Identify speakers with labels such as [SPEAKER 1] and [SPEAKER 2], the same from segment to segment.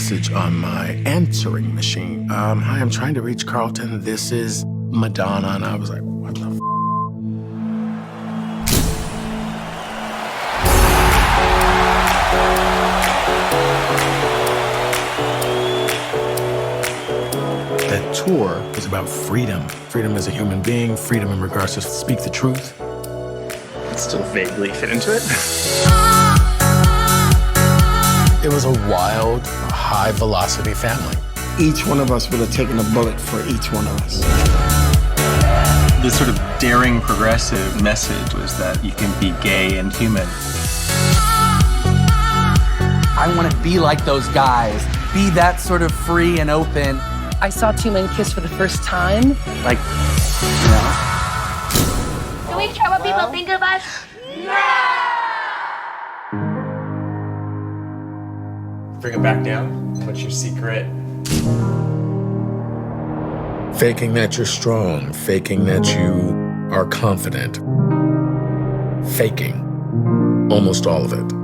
[SPEAKER 1] message on my answering machine. Hi, I'm trying to reach Carlton. This is Madonna. And I was like, what the f? That tour was about freedom. Freedom as a human being, freedom in regards to speak the truth.
[SPEAKER 2] Still vaguely fit into it.
[SPEAKER 1] It was a wild, high-velocity family.
[SPEAKER 3] Each one of us would have taken a bullet for each one of us.
[SPEAKER 2] This sort of daring progressive message was that you can be gay and human.
[SPEAKER 4] I want to be like those guys, be that sort of free and open.
[SPEAKER 5] I saw two men kiss for the first time.
[SPEAKER 4] Like,
[SPEAKER 6] Do we care what people think of us?
[SPEAKER 7] Bring it back down. What's your secret?
[SPEAKER 1] Faking that you're strong, faking that you are confident. Faking almost all of it.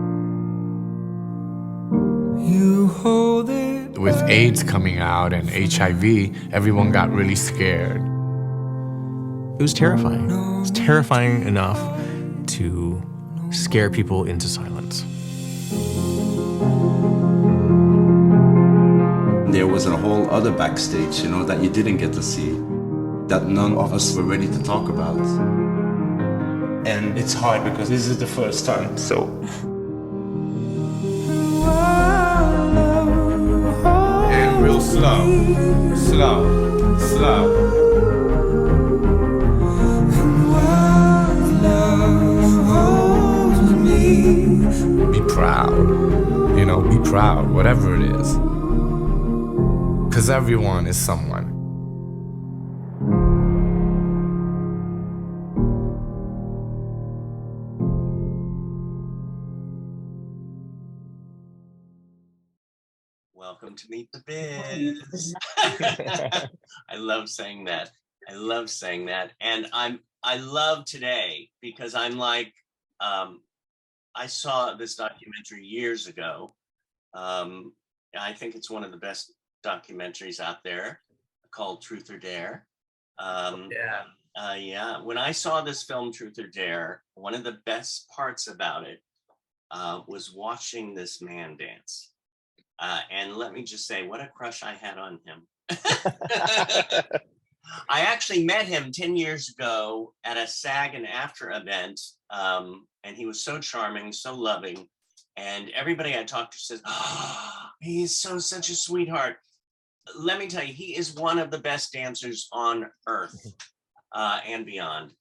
[SPEAKER 8] With AIDS coming out and HIV, everyone got really scared. It was terrifying. It was terrifying enough to scare people into silence.
[SPEAKER 9] There was a whole other backstage, that you didn't get to see, that none of us were ready to talk about.
[SPEAKER 7] And it's hard because this is the first time, so.
[SPEAKER 8] And real slow, slow, slow. Be proud, be proud, whatever it is. Because everyone is someone.
[SPEAKER 10] Welcome to Meet the Biz. I love saying that. And I love today because I'm like, I saw this documentary years ago. I think it's one of the best documentaries out there called Truth or Dare. When I saw this film, Truth or Dare, one of the best parts about it was watching this man dance. And let me just say, what a crush I had on him. I actually met him 10 years ago at a SAG and AFTRA event. And he was so charming, so loving. And everybody I talked to says, he's such a sweetheart. Let me tell you, he is one of the best dancers on earth and beyond.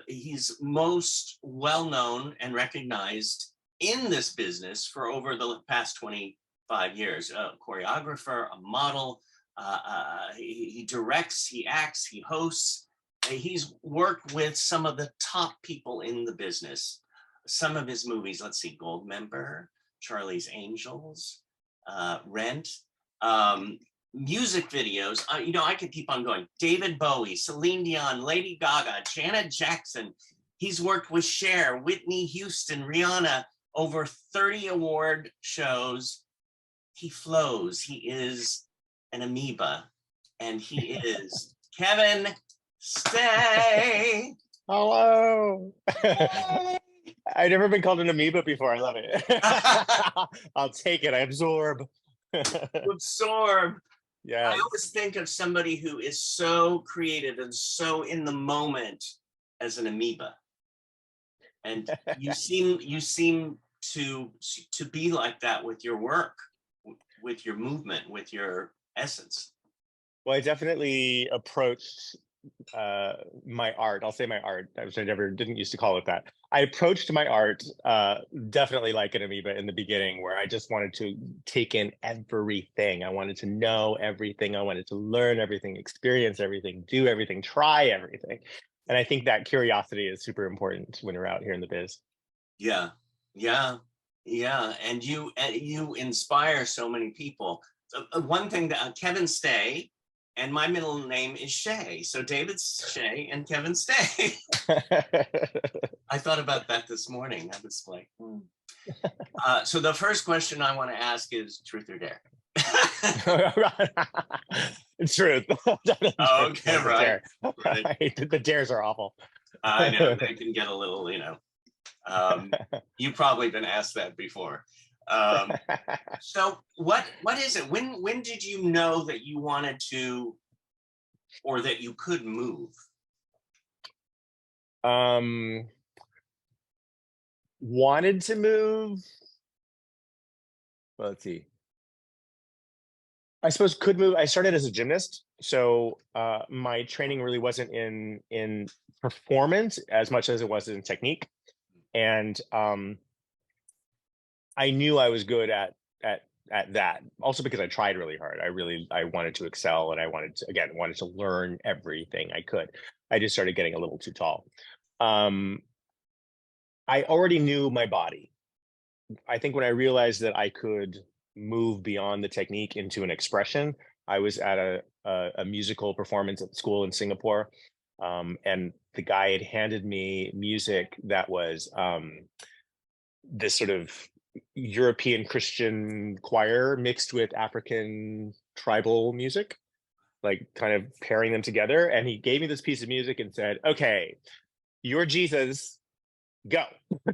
[SPEAKER 10] He's most well-known and recognized in this business for over the past 25 years. A choreographer, a model, he directs, he acts, he hosts. He's worked with some of the top people in the business. Some of his movies, let's see, Goldmember, Charlie's Angels, Rent, music videos. I could keep on going. David Bowie, Celine Dion, Lady Gaga, Janet Jackson. He's worked with Cher, Whitney Houston, Rihanna, over 30 award shows. He flows. He is an amoeba, and he is Kevin Stea.
[SPEAKER 11] Hello. I've never been called an amoeba before. I love it. I'll take it. I absorb.
[SPEAKER 10] Absorb.
[SPEAKER 11] Yeah.
[SPEAKER 10] I always think of somebody who is so creative and so in the moment as an amoeba. And you seem to be like that with your work, with your movement, with your essence.
[SPEAKER 11] Well, I definitely approached my art. I'll say my art, which I never didn't used to call it that. I approached my art definitely like an amoeba in the beginning, where I just wanted to take in everything. I wanted to know everything. I wanted to learn everything, experience everything, do everything, try everything. And I think that curiosity is super important when you're out here in the biz.
[SPEAKER 10] Yeah. And you inspire so many people. One thing that Kevin Stea, and my middle name is Shea. So David's Shea and Kevin Stea. I thought about that this morning. I was like, So the first question I want to ask is truth or dare?
[SPEAKER 11] It's truth.
[SPEAKER 10] Oh, okay, right.
[SPEAKER 11] The dares are awful.
[SPEAKER 10] I know they can get a little, you've probably been asked that before. So what is it? When did you know that you wanted to, or that you could move?
[SPEAKER 11] Wanted to move. Well, let's see. I suppose could move. I started as a gymnast, so my training really wasn't in performance as much as it was in technique, and I knew I was good at that. Also because I tried really hard. I wanted to excel, and I wanted to learn everything I could. I just started getting a little too tall. I already knew my body. I think when I realized that I could move beyond the technique into an expression, I was at a musical performance at school in Singapore, and the guy had handed me music that was this sort of European Christian choir mixed with African tribal music, like kind of pairing them together. And he gave me this piece of music and said, "Okay, you're Jesus, go."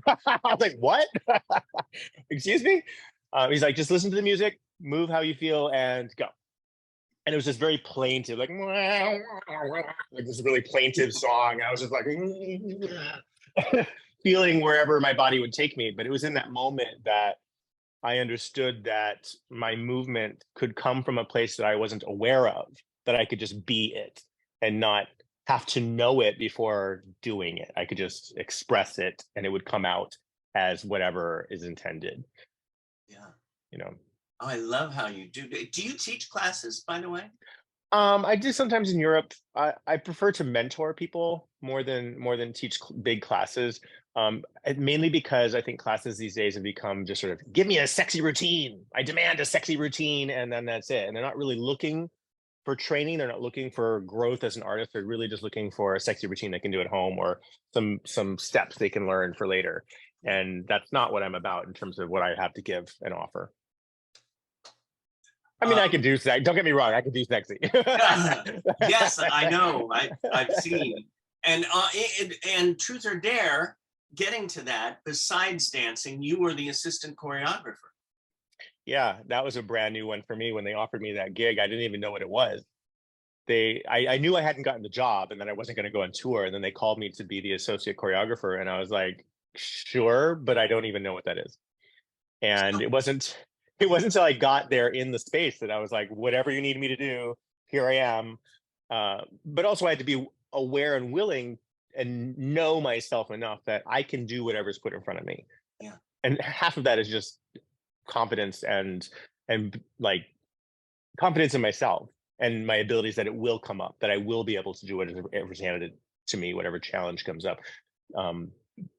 [SPEAKER 11] I was like, "What?" Excuse me? He's like, "Just listen to the music, move how you feel, and go." And it was this very plaintive, like this really plaintive song. I was just like feeling wherever my body would take me. But it was in that moment that I understood that my movement could come from a place that I wasn't aware of, that I could just be it and not have to know it before doing it. I could just express it and it would come out as whatever is intended.
[SPEAKER 10] Yeah.
[SPEAKER 11] Oh,
[SPEAKER 10] I love how you do. Do you teach classes, by the way?
[SPEAKER 11] I do sometimes in Europe. I prefer to mentor people more than teach big classes. Mainly because I think classes these days have become just sort of, give me a sexy routine. I demand a sexy routine, and then that's it. And they're not really looking for training. They're not looking for growth as an artist. They're really just looking for a sexy routine they can do at home, or some steps they can learn for later. And that's not what I'm about in terms of what I have to give and offer. I mean, I can do sex. Don't get me wrong. I can do sexy.
[SPEAKER 10] Yes, I know. I've seen. And truth or dare, getting to that, besides dancing, you were the assistant choreographer.
[SPEAKER 11] Yeah, that was a brand new one for me. When they offered me that gig, I didn't even know what it was. I knew I hadn't gotten the job, and then I wasn't going to go on tour. And then they called me to be the associate choreographer, and I was like, sure, but I don't even know what that is. And it wasn't until I got there in the space that I was like, whatever you need me to do, here I am. But also I had to be aware and willing and know myself enough that I can do whatever's put in front of me.
[SPEAKER 10] Yeah.
[SPEAKER 11] And half of that is just confidence and like confidence in myself and my abilities, that it will come up, that I will be able to do whatever's handed to me, whatever challenge comes up,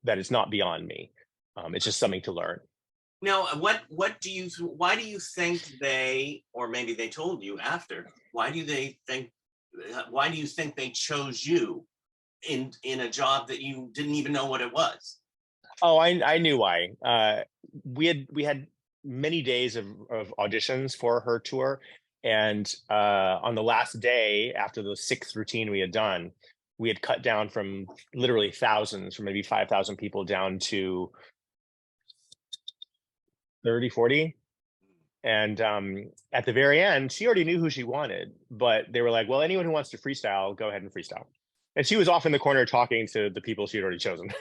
[SPEAKER 11] that it's not beyond me. It's just something to learn.
[SPEAKER 10] Now, why do you think they, or maybe they told you after, why do you think they chose you in a job that you didn't even know what it was?
[SPEAKER 11] Oh, I knew why. We had many days of auditions for her tour, and on the last day, after the 6th routine we had done, we had cut down from literally thousands, from maybe 5,000 people down to 30, 40. And at the very end, she already knew who she wanted, but they were like, well, anyone who wants to freestyle, go ahead and freestyle. And she was off in the corner talking to the people she had already chosen.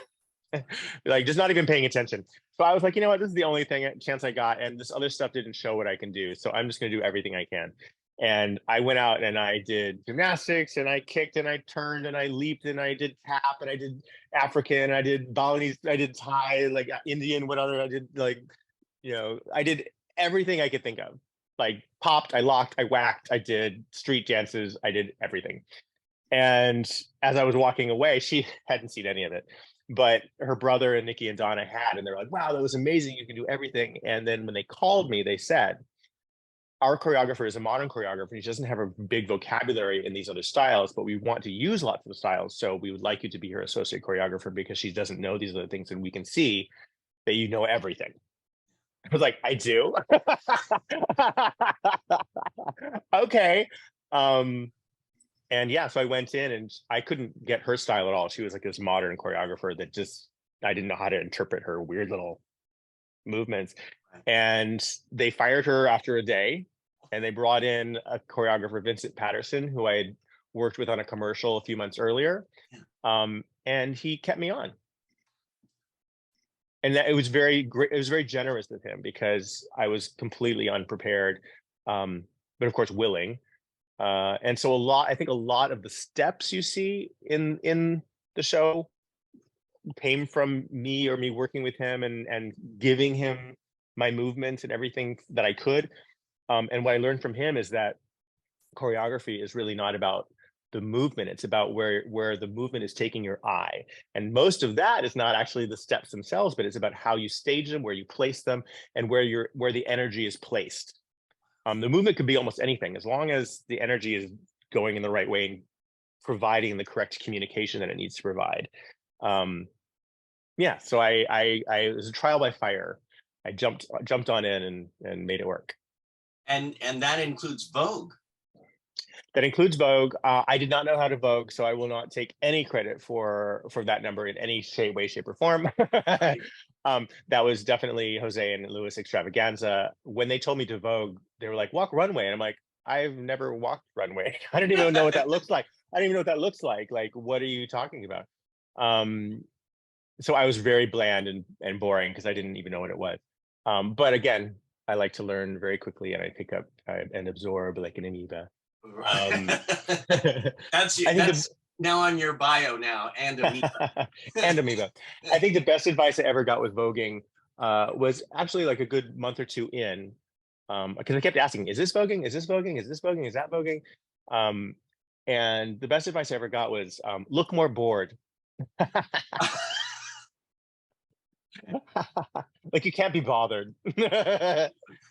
[SPEAKER 11] Like, just not even paying attention. So I was like, you know what, this is the only chance I got, and this other stuff didn't show what I can do, so I'm just going to do everything I can. And I went out and I did gymnastics, and I kicked, and I turned, and I leaped, and I did tap, and I did African, I did Balinese, I did Thai, like Indian, what other I did, like, I did everything I could think of. Like, popped, I locked, I whacked, I did street dances, I did everything. And as I was walking away, she hadn't seen any of it, but her brother and Nikki and Donna had, and they're like, wow, that was amazing, you can do everything. And then when they called me, they said, our choreographer is a modern choreographer. He doesn't have a big vocabulary in these other styles, but we want to use lots of the styles. So we would like you to be her associate choreographer, because she doesn't know these other things, and we can see that you know everything. I was like, I do. Okay. And yeah, so I went in and I couldn't get her style at all. She was like this modern choreographer that just, I didn't know how to interpret her weird little movements. And they fired her after a day, and they brought in a choreographer, Vincent Patterson, who I had worked with on a commercial a few months earlier. And he kept me on. And that it was very great. It was very generous of him because I was completely unprepared, but of course willing. And so I think a lot of the steps you see in the show came from me or me working with him and giving him my movements and everything that I could. And what I learned from him is that choreography is really not about the movement. It's about where the movement is taking your eye. And most of that is not actually the steps themselves, but it's about how you stage them, where you place them, and where the energy is placed. The movement could be almost anything, as long as the energy is going in the right way and providing the correct communication that it needs to provide. Yeah, so it was a trial by fire. I jumped on in and made it work.
[SPEAKER 10] And that includes Vogue.
[SPEAKER 11] That includes Vogue. I did not know how to Vogue, so I will not take any credit for that number in any way, shape, or form. That was definitely Jose and Louis Extravaganza. When they told me to Vogue, they were like, walk runway. And I'm like, I've never walked runway. I don't even know what that looks like. I don't even know what that looks like. Like, what are you talking about? So I was very bland and boring because I didn't even know what it was. But again, I like to learn very quickly, and I pick up and absorb like an amoeba.
[SPEAKER 10] That's now on your bio now, and amoeba.
[SPEAKER 11] And amoeba. I think the best advice I ever got with voguing was actually like a good month or two in, because I kept asking, is this voguing? Is this voguing? Is this voguing? Is that voguing? And the best advice I ever got was look more bored. Like you can't be bothered.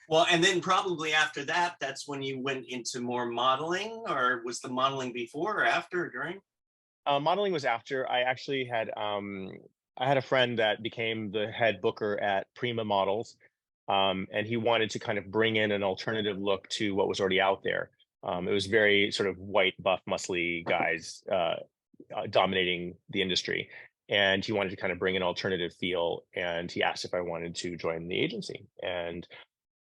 [SPEAKER 10] Well, and then probably after that, that's when you went into more modeling, or was the modeling before or after or during?
[SPEAKER 11] Modeling was after. I actually had I had a friend that became the head booker at Prima Models, and he wanted to kind of bring in an alternative look to what was already out there. It was very sort of white, buff, muscly guys dominating the industry. And he wanted to kind of bring an alternative feel. And he asked if I wanted to join the agency. And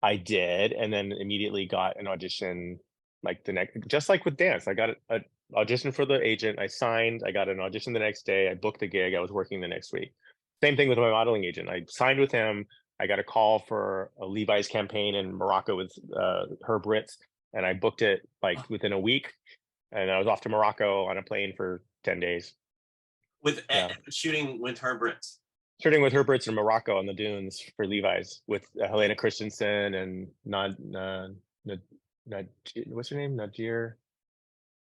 [SPEAKER 11] I did, and then immediately got an audition like the next, just like with dance. I got an audition for the agent. I signed, I got an audition the next day. I booked the gig. I was working the next week. Same thing with my modeling agent. I signed with him. I got a call for a Levi's campaign in Morocco with Herb Ritz. And I booked it like within a week. And I was off to Morocco on a plane for 10 days.
[SPEAKER 10] With shooting with Herb Ritz.
[SPEAKER 11] Shooting with Herb Ritz in Morocco on the dunes for Levi's with Helena Christensen and what's her name? Najir.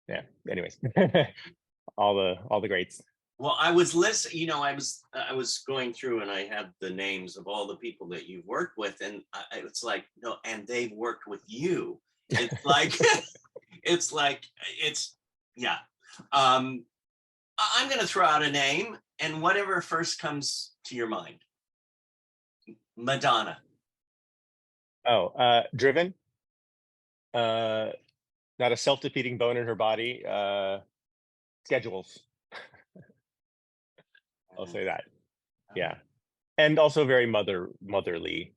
[SPEAKER 11] Yeah. Anyways, all the greats.
[SPEAKER 10] Well, I was listening. You know, I was going through, and I had the names of all the people that you've worked with, and it's like no, and they've worked with you. It's like it's yeah. I'm going to throw out a name, and whatever first comes to your mind. Madonna.
[SPEAKER 11] Oh, driven. Not a self-defeating bone in her body. Schedules. I'll say that. Yeah. And also very motherly.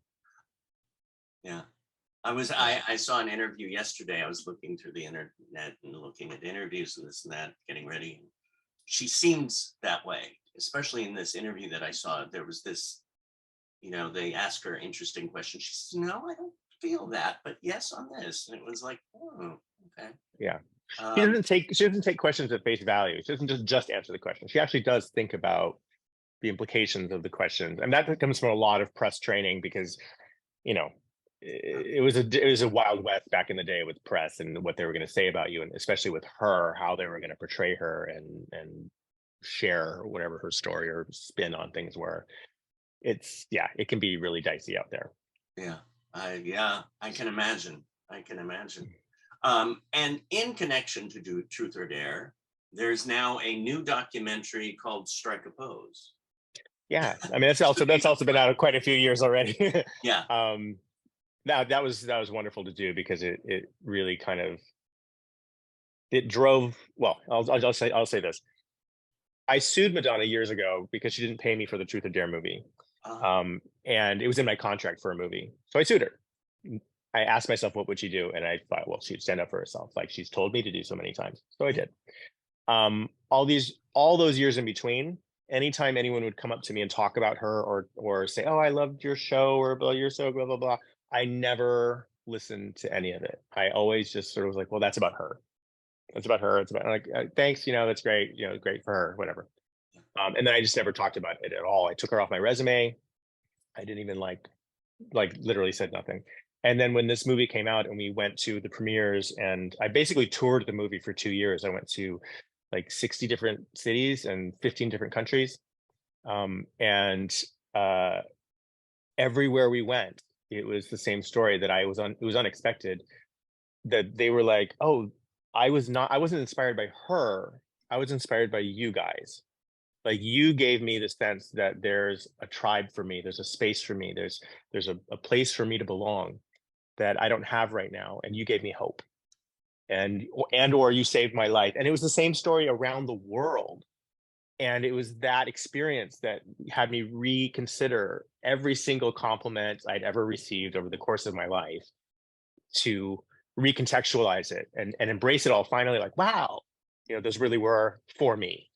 [SPEAKER 10] Yeah. I saw an interview yesterday. I was looking through the internet and looking at interviews and this and that, getting ready. She seems that way, especially in this interview that I saw. There was this, you know, they asked her interesting questions. She says, no, I don't feel that, but yes on this. And it was like, oh, okay.
[SPEAKER 11] Yeah. She doesn't take questions at face value. She doesn't just answer the question. She actually does think about the implications of the questions. And that comes from a lot of press training because, you know, it was a wild west back in the day with press and what they were going to say about you, and especially with her, how they were going to portray her and share whatever her story or spin on things were. It can be really dicey out there.
[SPEAKER 10] Yeah, I can imagine. And in connection to do Truth or Dare, there's now a new documentary called Strike a Pose.
[SPEAKER 11] Yeah, I mean, that's also been out of quite a few years already.
[SPEAKER 10] Yeah.
[SPEAKER 11] That was wonderful to do because it really kind of it drove. Well, I'll say this. I sued Madonna years ago because she didn't pay me for the Truth or Dare movie, and it was in my contract for a movie, so I sued her. I asked myself, what would she do? And I thought, well, she'd stand up for herself, like she's told me to do so many times. So I did. All those years in between, anytime anyone would come up to me and talk about her or say, "Oh, I loved your show," or "Blah, you're so blah blah blah," I never listened to any of it. I always just sort of was like, "Well, that's about her. That's about her. It's about like, thanks, that's great. Great for her, whatever." And then I just never talked about it at all. I took her off my resume. I didn't even like literally said nothing. And then when this movie came out and we went to the premieres, and I basically toured the movie for 2 years. I went to like 60 different cities and 15 different countries. And everywhere we went, it was the same story that it was unexpected that they were like, "Oh, I wasn't inspired by her. I was inspired by you guys. Like you gave me the sense that there's a tribe for me, there's a space for me, there's a place for me to belong that I don't have right now, and you gave me hope, and or you saved my life." And it was the same story around the world, and it was that experience that had me reconsider every single compliment I'd ever received over the course of my life, to recontextualize it and embrace it all finally, like, wow, those really were for me.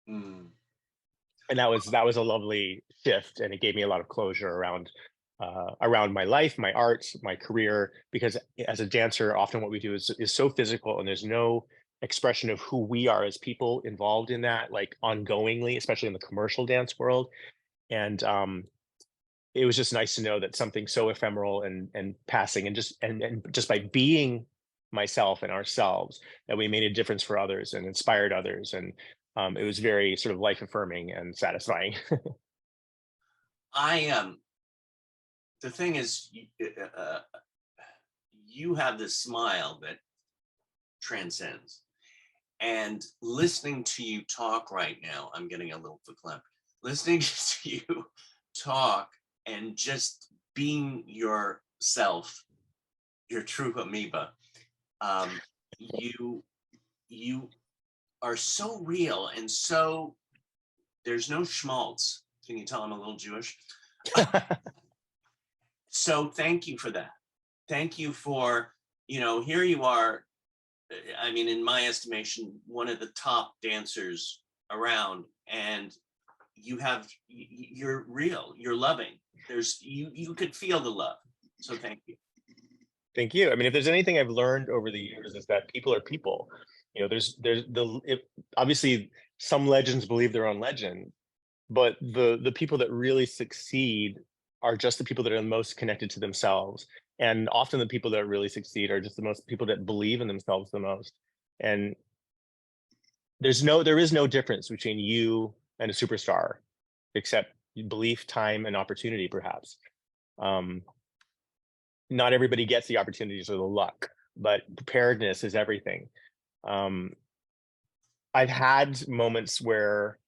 [SPEAKER 11] And that was a lovely shift, and it gave me a lot of closure around my life, my art, my career, because as a dancer, often what we do is so physical, and there's no expression of who we are as people involved in that, like ongoingly, especially in the commercial dance world. And it was just nice to know that something so ephemeral and passing, and just by being myself and ourselves, that we made a difference for others and inspired others. And it was very sort of life affirming and satisfying.
[SPEAKER 10] The thing is, you have this smile that transcends. And listening to you talk right now, I'm getting a little verklempt. Listening to you talk and just being yourself, your true amoeba, you are so real and so there's no schmaltz. Can you tell I'm a little Jewish? So thank you for that. Thank you for, here you are. I mean, in my estimation, one of the top dancers around, and you're real, you're loving. You could feel the love. So thank you.
[SPEAKER 11] Thank you. I mean, if there's anything I've learned over the years, is that people are people. Obviously some legends believe their own legend, but the people that really succeed are just the people that are the most connected to themselves. And often the people that really succeed are just the most people that believe in themselves the most. And there is no difference between you and a superstar, except belief, time, and opportunity, perhaps. Not everybody gets the opportunities or the luck, but preparedness is everything. I've had moments where,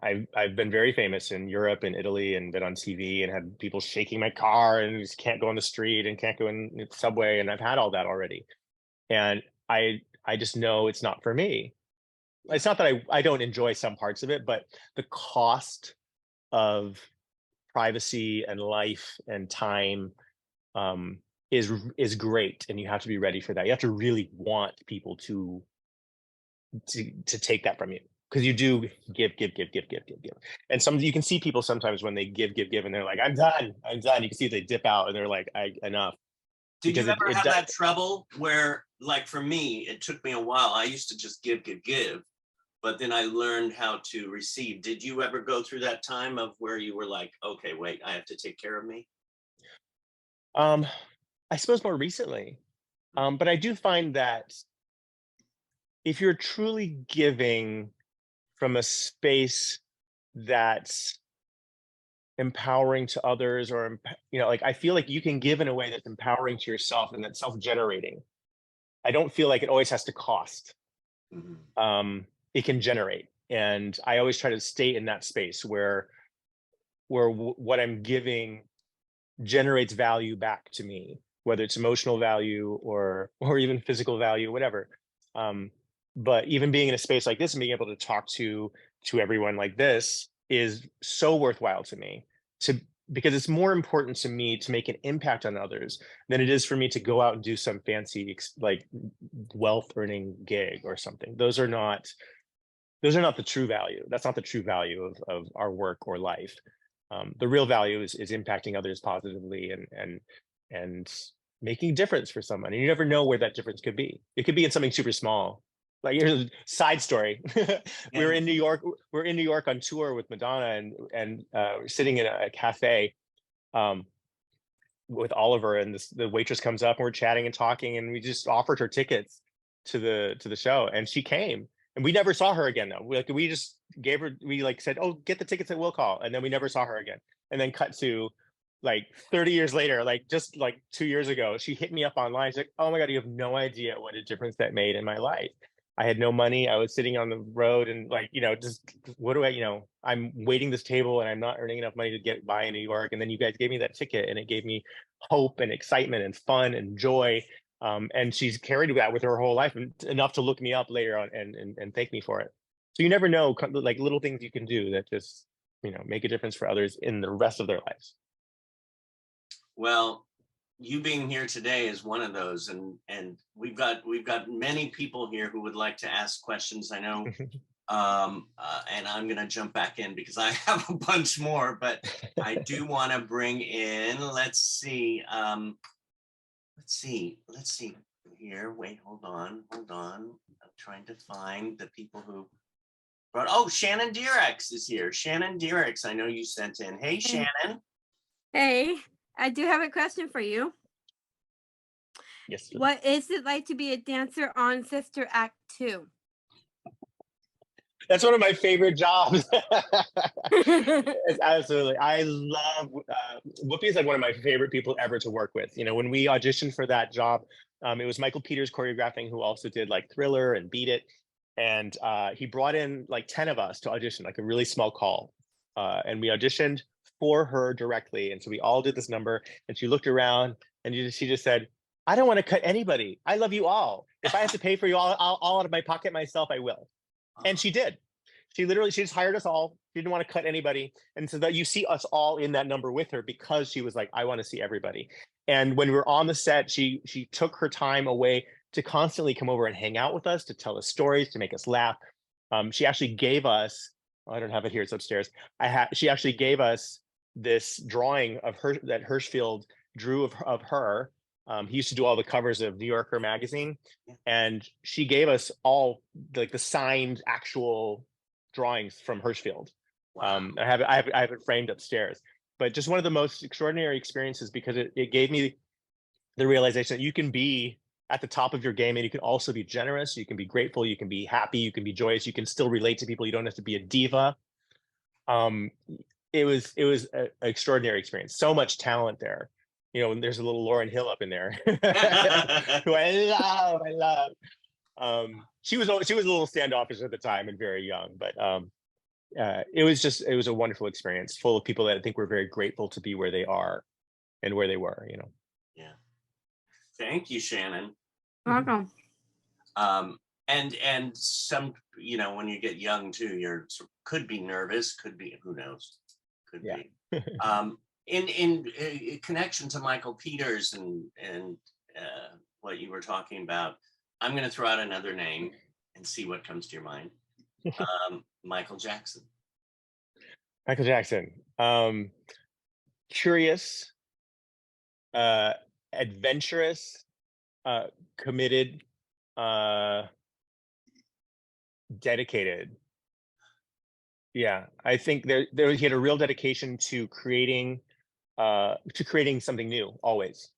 [SPEAKER 11] I've been very famous in Europe and Italy, and been on TV and had people shaking my car and just can't go on the street and can't go in the subway. And I've had all that already. And I just know it's not for me. It's not that I don't enjoy some parts of it, but the cost of privacy and life and time is great. And you have to be ready for that. You have to really want people to take that from you, because you do give. And you can see people sometimes when they give, and they're like, I'm done. You can see they dip out and they're like, enough.
[SPEAKER 10] Did you ever have that trouble where, like for me, it took me a while. I used to just give, but then I learned how to receive. Did you ever go through that time of where you were like, okay, wait, I have to take care of me?
[SPEAKER 11] I suppose more recently. But I do find that if you're truly giving from a space that's empowering to others, or like, I feel like you can give in a way that's empowering to yourself and that's self-generating. I don't feel like it always has to cost. It can generate, and I always try to stay in that space where what I'm giving generates value back to me, whether it's emotional value or even physical value, whatever. But even being in a space like this and being able to talk to everyone like this is so worthwhile to me, because it's more important to me to make an impact on others than it is for me to go out and do some fancy like wealth earning gig or something. Those are not the true value. That's not the true value of our work or life. The real value is impacting others positively and making a difference for someone. And you never know where that difference could be. It could be in something super small. Like, here's a side story. We're in New York. We're in New York on tour with Madonna, and we're sitting in a cafe with Oliver, and the waitress comes up, and we're chatting and talking, and we just offered her tickets to the show, and she came. And we never saw her again, though. We just gave her, we like said, oh, get the tickets at Will Call. And then we never saw her again. And then cut to like 30 years later, like just like 2 years ago, she hit me up online. She's like, oh my God, you have no idea what a difference that made in my life. I had no money. I was sitting on the road and like, just what do I, I'm waiting this table and I'm not earning enough money to get by in New York. And then you guys gave me that ticket, and it gave me hope and excitement and fun and joy. And she's carried that with her whole life, enough to look me up later on and thank me for it. So you never know, like little things you can do that just, make a difference for others in the rest of their lives.
[SPEAKER 10] Well, you being here today is one of those, and we've got many people here who would like to ask questions. I know, and I'm going to jump back in because I have a bunch more, but I do want to bring in. Let's see here. Wait, hold on. I'm trying to find the people who brought. Oh, Shannon Direx is here. Shannon Direx, I know you sent in. Hey, Shannon.
[SPEAKER 12] Hey, I do have a question for you.
[SPEAKER 11] Yes.
[SPEAKER 12] What is it like to be a dancer on Sister Act 2?
[SPEAKER 11] That's one of my favorite jobs. Absolutely. I love Whoopi is like one of my favorite people ever to work with. When we auditioned for that job, it was Michael Peters choreographing, who also did like Thriller and Beat It. And he brought in like 10 of us to audition, like a really small call. And we auditioned for her directly. And so we all did this number, and she looked around and she just said, I don't want to cut anybody. I love you all. If I have to pay for you all out of my pocket myself, I will. And she did. She just hired us all. She didn't want to cut anybody. And so that you see us all in that number with her, because she was like, I want to see everybody. And when we were on the set, she took her time away to constantly come over and hang out with us, to tell us stories, to make us laugh. She actually gave us, I don't have it here, it's upstairs. She actually gave us this drawing of her that Hirschfeld drew of her. He used to do all the covers of New Yorker magazine, and she gave us all like the signed actual drawings from Hirschfeld. Wow. I have it framed upstairs. But just one of the most extraordinary experiences, because it gave me the realization that you can be at the top of your game, and you can also be generous. You can be grateful. You can be happy. You can be joyous. You can still relate to people. You don't have to be a diva. It was an extraordinary experience. So much talent there. And there's a little Lauryn Hill up in there, who I love. She was a little standoffish at the time and very young, but it was a wonderful experience, full of people that I think were very grateful to be where they are and where they were.
[SPEAKER 10] Yeah. Thank you, Shannon.
[SPEAKER 12] Welcome.
[SPEAKER 10] And some, when you get young too, you're could be nervous, could be, who knows, could be. In connection to Michael Peters and what you were talking about, I'm going to throw out another name and see what comes to your mind. Michael Jackson.
[SPEAKER 11] Michael Jackson. Curious, adventurous, committed, dedicated. Yeah, I think he had a real dedication to creating something new always.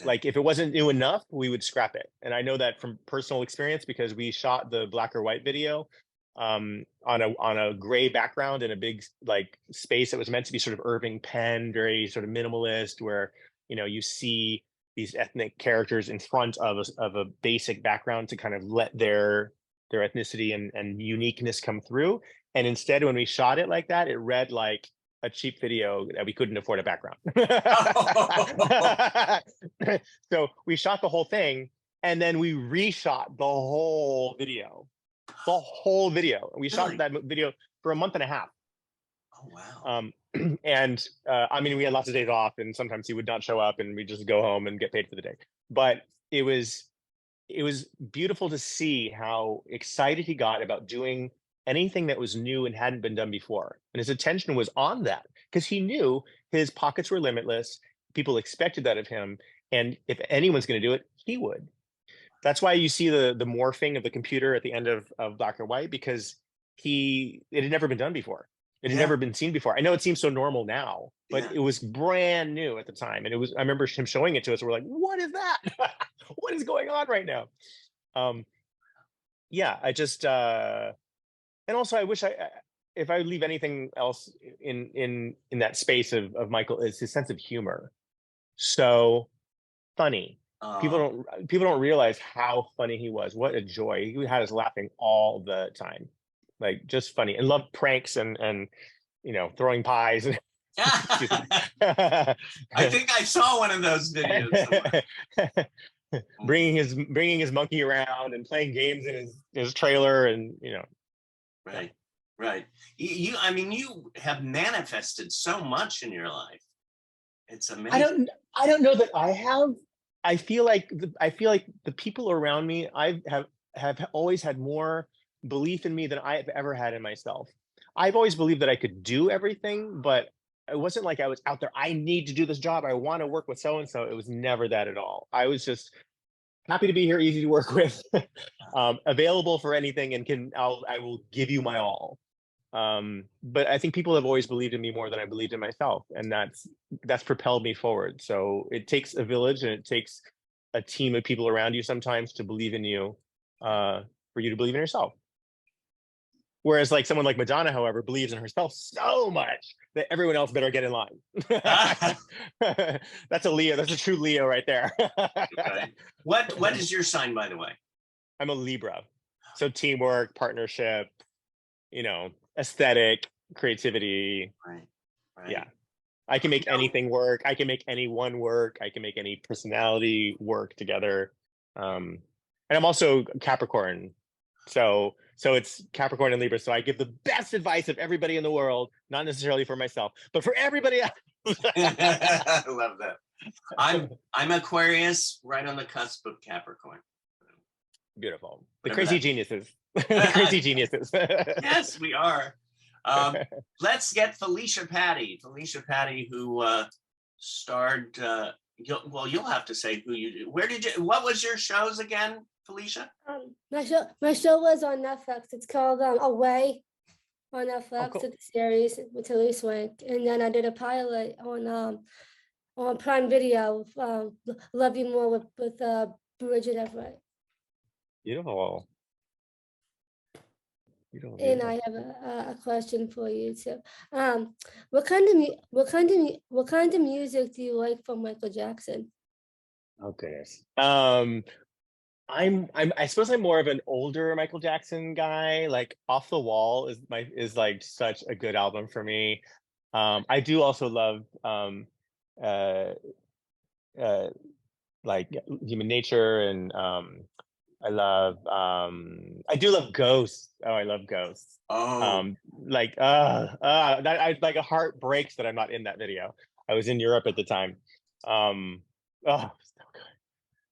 [SPEAKER 11] Like if it wasn't new enough, we would scrap it. And I know that from personal experience, because we shot the black or white video on a gray background in a big like space that was meant to be sort of Irving Penn, very sort of minimalist, where you see these ethnic characters in front of a basic background to kind of let their ethnicity and uniqueness come through. And instead, when we shot it like that, it read like a cheap video that we couldn't afford a background. So we shot the whole thing, and then we reshot the whole video. The whole video. We shot that video for a month and a half.
[SPEAKER 10] Oh, wow.
[SPEAKER 11] And I mean, we had lots of days off, and sometimes he would not show up, and we just go home and get paid for the day. But it was beautiful to see how excited he got about doing anything that was new and hadn't been done before. And his attention was on that because he knew his pockets were limitless. People expected that of him. And if anyone's going to do it, he would. That's why you see the morphing of the computer at the end of Black or White, because it had never been done before. It had never been seen before. I know it seems so normal now, but it was brand new at the time. And I remember him showing it to us. We're like, what is that? What is going on right now? Yeah, I just, and also I wish if I leave anything else in that space of Michael, is his sense of humor. So funny. People don't realize how funny he was. What a joy. He had us laughing all the time. Like, just funny, and loved pranks and throwing pies.
[SPEAKER 10] I think I saw one of those videos.
[SPEAKER 11] bringing his monkey around and playing games in his trailer, and
[SPEAKER 10] Right. I mean, you have manifested so much in your life. It's amazing.
[SPEAKER 11] I don't know that I have. I feel like the people around me, I have always had more belief in me than I have ever had in myself. I've always believed that I could do everything, but it wasn't like I was out there, I need to do this job, I want to work with so and so. It was never that at all. I was just happy to be here, easy to work with, available for anything, and I will give you my all. But I think people have always believed in me more than I believed in myself, and that's propelled me forward. So it takes a village, and it takes a team of people around you sometimes to believe in you, for you to believe in yourself. Whereas like someone like Madonna, however, believes in herself so much that everyone else better get in line. That's a Leo. That's a true Leo right there.
[SPEAKER 10] Right. What is your sign, by the way?
[SPEAKER 11] I'm a Libra. So teamwork, partnership, aesthetic, creativity.
[SPEAKER 10] Right.
[SPEAKER 11] Yeah. I can make anything work. I can make anyone work. I can make any personality work together. And I'm also Capricorn. So it's Capricorn and Libra. So I give the best advice of everybody in the world, not necessarily for myself, but for everybody else.
[SPEAKER 10] I love that. I'm Aquarius, right on the cusp of Capricorn.
[SPEAKER 11] Beautiful. The crazy geniuses. The crazy geniuses.
[SPEAKER 10] Yes, we are. Let's get Felicia Patty. Felicia Patty, who starred. You'll have to say who you did. What was your shows again, Felicia?
[SPEAKER 13] My show was on Netflix. It's called Away on Netflix.
[SPEAKER 11] Cool.
[SPEAKER 13] It's a series with Tilly Swank, and then I did a pilot on Prime Video. Love You More with Bridget Everett.
[SPEAKER 11] Beautiful.
[SPEAKER 13] And I have a question for you too. What kind of music do you like from Michael Jackson?
[SPEAKER 11] Oh goodness. I suppose I'm more of an older Michael Jackson guy. Like Off the Wall is like such a good album for me. I do also love like Human Nature, and I do love Ghosts. Oh, I love Ghosts.
[SPEAKER 10] Oh.
[SPEAKER 11] That like a heart breaks that I'm not in that video. I was in Europe at the time. So good.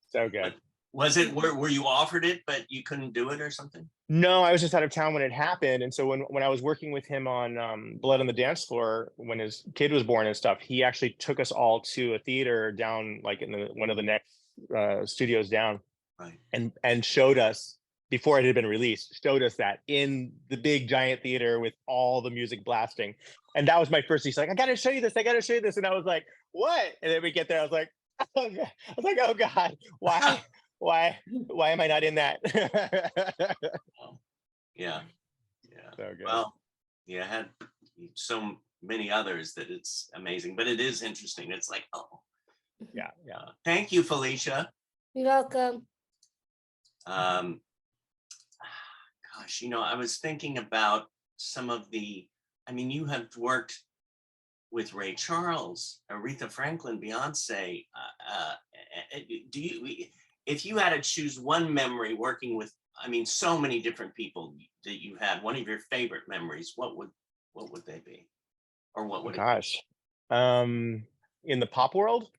[SPEAKER 11] So good.
[SPEAKER 10] Was it were you offered it but you couldn't do it or something?
[SPEAKER 11] No, I was just out of town when it happened. And so when I was working with him on Blood on the Dance Floor, when his kid was born and stuff, he actually took us all to a theater down, like in one of the next studios down.
[SPEAKER 10] Right.
[SPEAKER 11] And showed us, before it had been released, showed us that in the big giant theater with all the music blasting. And that was my first, he's like, I gotta show you this. And I was like, what? And then we get there, I was like, oh God, why am I not in that?
[SPEAKER 10] Yeah.
[SPEAKER 11] So good.
[SPEAKER 10] Well, I had so many others that it's amazing, but it is interesting. It's like,
[SPEAKER 11] yeah.
[SPEAKER 10] Thank you, Felicia.
[SPEAKER 13] You're welcome.
[SPEAKER 10] Gosh, I was thinking about some of you have worked with Ray Charles, Aretha Franklin, Beyonce. Do you, if you had to choose one memory working with, I mean, so many different people that you had, one of your favorite memories, what would they be, or what would
[SPEAKER 11] Gosh, in the pop world?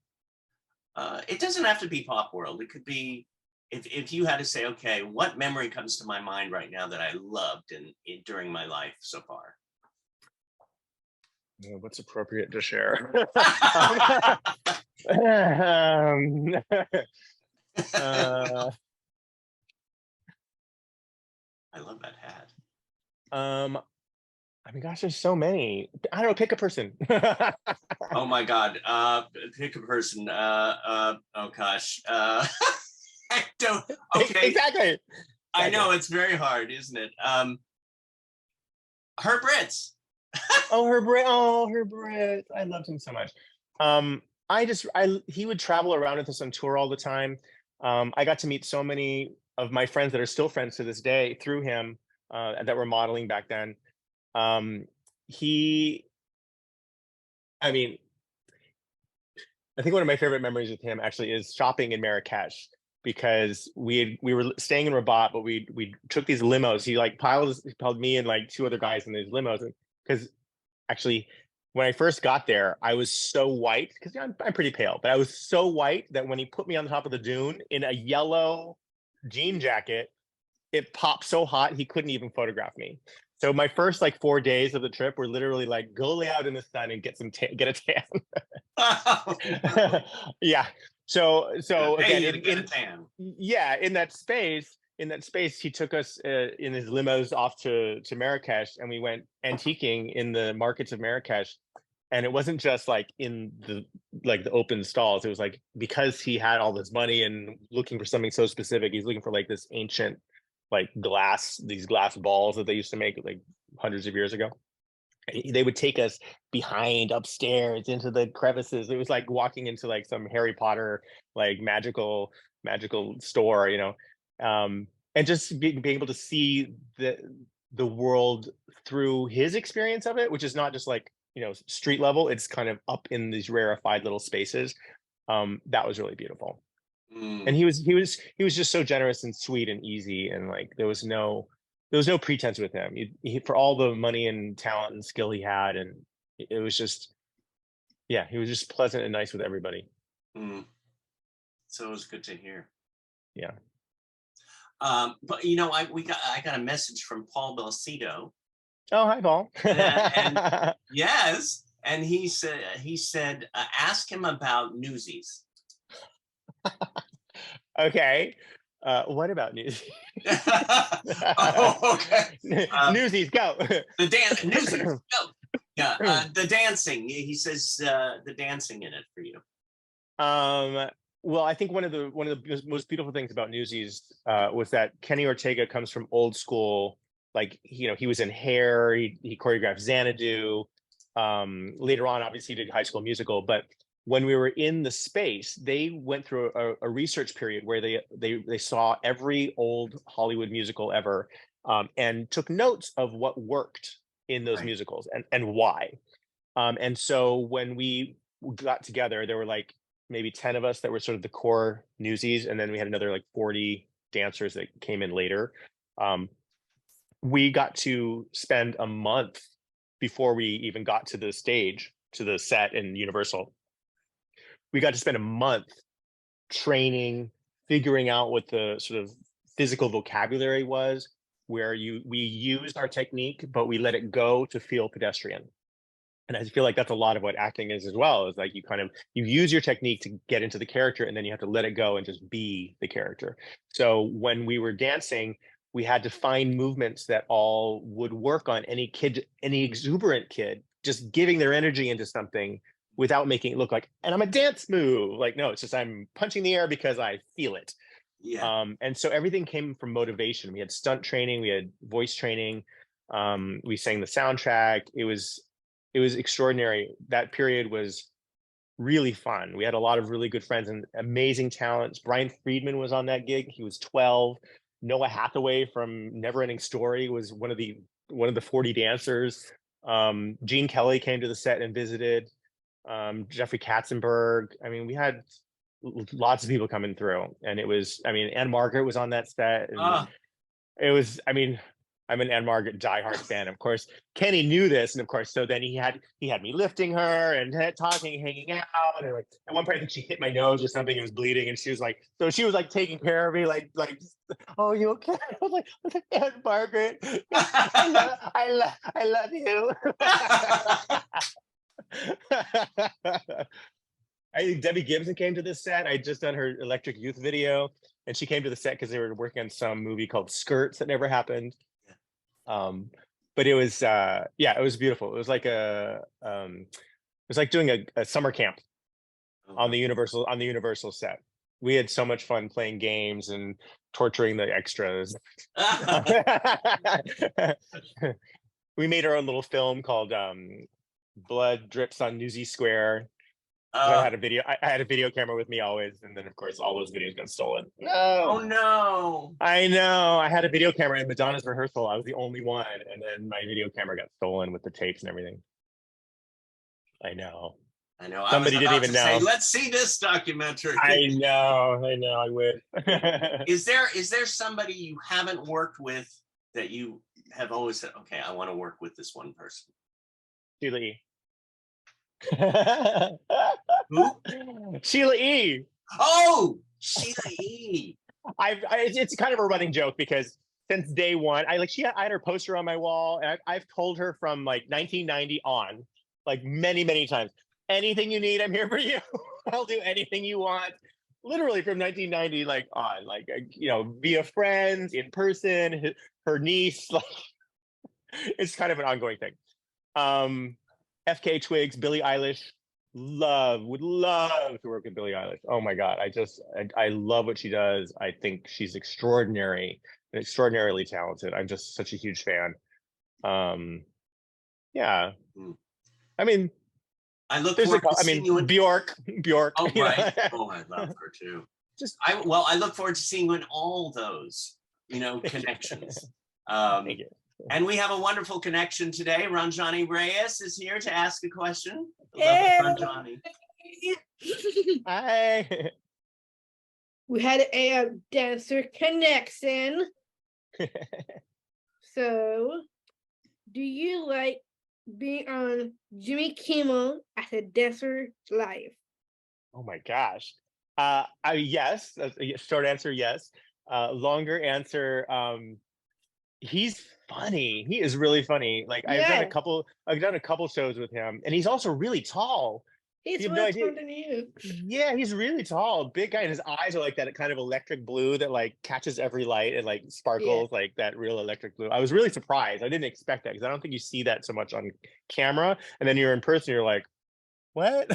[SPEAKER 10] It doesn't have to be pop world. It could be, if you had to say, okay, what memory comes to my mind right now that I loved during my life so far?
[SPEAKER 11] What's appropriate to share?
[SPEAKER 10] I love that hat.
[SPEAKER 11] I mean, gosh, there's so many. I don't know. Pick a person.
[SPEAKER 10] Oh my God. Pick a person. Oh gosh. I don't. Okay.
[SPEAKER 11] Exactly.
[SPEAKER 10] I know it's very hard, isn't it? Herb Ritz.
[SPEAKER 11] Herb Ritz. I loved him so much. He would travel around with us on tour all the time. I got to meet so many of my friends that are still friends to this day through him, that were modeling back then. I think one of my favorite memories with him actually is shopping in Marrakesh, because we were staying in Rabat, but we took these limos. He piled me and like two other guys in these limos, because actually when I first got there, I was so white, because I'm pretty pale, but I was so white that when he put me on the top of the dune in a yellow jean jacket, it popped so hot he couldn't even photograph me. So my first 4 days of the trip were literally go lay out in the sun and get a tan. Yeah. So again, in that space, he took us in his limos off to Marrakesh, and we went antiquing in the markets of Marrakesh. And it wasn't just in the open stalls. It was because he had all this money and looking for something so specific, he's looking for this ancient these glass balls that they used to make hundreds of years ago. They would take us behind upstairs into the crevices. It was like walking into some Harry Potter magical store, and just being able to see the world through his experience of it, which is not just street level. It's kind of up in these rarefied little spaces. That was really beautiful. And he was just so generous and sweet and easy, and there was no pretense with him. He for all the money and talent and skill he had, and it was just, yeah, he was just pleasant and nice with everybody.
[SPEAKER 10] So it was good to hear.
[SPEAKER 11] Yeah.
[SPEAKER 10] But I got a message from Paul Belcito.
[SPEAKER 11] Oh, hi, Paul.
[SPEAKER 10] And yes, and he said ask him about Newsies.
[SPEAKER 11] Okay. What about Newsies?
[SPEAKER 10] Oh, okay.
[SPEAKER 11] Newsies, go.
[SPEAKER 10] Newsies, go. Yeah, the dancing. He says the dancing in it for you.
[SPEAKER 11] Well, I think one of the most beautiful things about Newsies was that Kenny Ortega comes from old school. He was in Hair. He choreographed Xanadu. Later on, obviously, he did High School Musical, but when we were in the space, they went through a research period where they saw every old Hollywood musical ever, and took notes of what worked in those musicals and why. And so when we got together, there were maybe 10 of us that were sort of the core Newsies, and then we had another 40 dancers that came in later. We got to spend a month before we even got to the stage, to the set in Universal. We got to spend a month training, figuring out what the sort of physical vocabulary was, where we used our technique, but we let it go to feel pedestrian. And I feel like that's a lot of what acting is as well, is you use your technique to get into the character, and then you have to let it go and just be the character. So when we were dancing, we had to find movements that all would work on any exuberant kid, just giving their energy into something without making it look and I'm a dance move. No, it's just I'm punching the air because I feel it.
[SPEAKER 10] Yeah.
[SPEAKER 11] And so everything came from motivation. We had stunt training, we had voice training, we sang the soundtrack. It was extraordinary. That period was really fun. We had a lot of really good friends and amazing talents. Brian Friedman was on that gig. He was 12. Noah Hathaway from Neverending Story was one of the 40 dancers. Gene Kelly came to the set and visited. Jeffrey Katzenberg. I mean, we had lots of people coming through, and it was, I mean, Anne Margaret was on that set, and it was, I mean, I'm an Anne Margaret diehard fan. Of course, Kenny knew this, and of course, so then he had me lifting her and talking, hanging out, and like at one point I think she hit my nose or something. It was bleeding, and she was like taking care of me, like, oh, you okay? I was like Anne Margaret, I love you. I think Debbie Gibson came to this set. I had just done her Electric Youth video, and she came to the set because they were working on some movie called Skirts that never happened. But it was it was beautiful. It was like doing a summer camp on the Universal set. We had so much fun playing games and torturing the extras. We made our own little film called Blood Drips on Newsy Square. I had a video camera with me always, and then of course all those videos got stolen. No.
[SPEAKER 10] Oh no.
[SPEAKER 11] I know. I had a video camera in Madonna's rehearsal. I was the only one, and then my video camera got stolen with the tapes and everything. I know. Somebody didn't even know.
[SPEAKER 10] Say, let's see this documentary.
[SPEAKER 11] I know. I would.
[SPEAKER 10] Is there somebody you haven't worked with that you have always said, okay, I want to work with this one person?
[SPEAKER 11] Sheila E.
[SPEAKER 10] Who?
[SPEAKER 11] Sheila E.
[SPEAKER 10] Oh, Sheila E.
[SPEAKER 11] It's kind of a running joke because since day one, I had her poster on my wall, and I've told her from like 1990 on, like many times, anything you need, I'm here for you. I'll do anything you want. Literally from 1990, like on, like, you know, via friends, in person, her niece, like it's kind of an ongoing thing. FK Twigs, Billie Eilish, would love to work with Billie Eilish. Oh my God, I love what she does. I think she's extraordinary and extraordinarily talented. I'm just such a huge fan. Yeah. I mean,
[SPEAKER 10] I look forward to seeing you in
[SPEAKER 11] Bjork.
[SPEAKER 10] Oh right. Oh, I love her too. I look forward to seeing you in all those, connections.
[SPEAKER 11] Thank you.
[SPEAKER 10] And we have a wonderful connection today. Ranjani Reyes is here to ask a question.
[SPEAKER 12] Hey.
[SPEAKER 10] Ranjani.
[SPEAKER 11] Hi.
[SPEAKER 12] We had a dancer connection. So, do you like being on Jimmy Kimmel as a dancer live?
[SPEAKER 11] Oh my gosh. Yes. Short answer, yes. Longer answer, he's funny. He is really funny. Like I've done a couple shows with him, and he's also really tall.
[SPEAKER 12] He's really taller than you.
[SPEAKER 11] Yeah, he's really tall, big guy, and his eyes are like that kind of electric blue that like catches every light and like sparkles like that real electric blue. I was really surprised. I didn't expect that because I don't think you see that so much on camera, and then you're in person, you're like, what?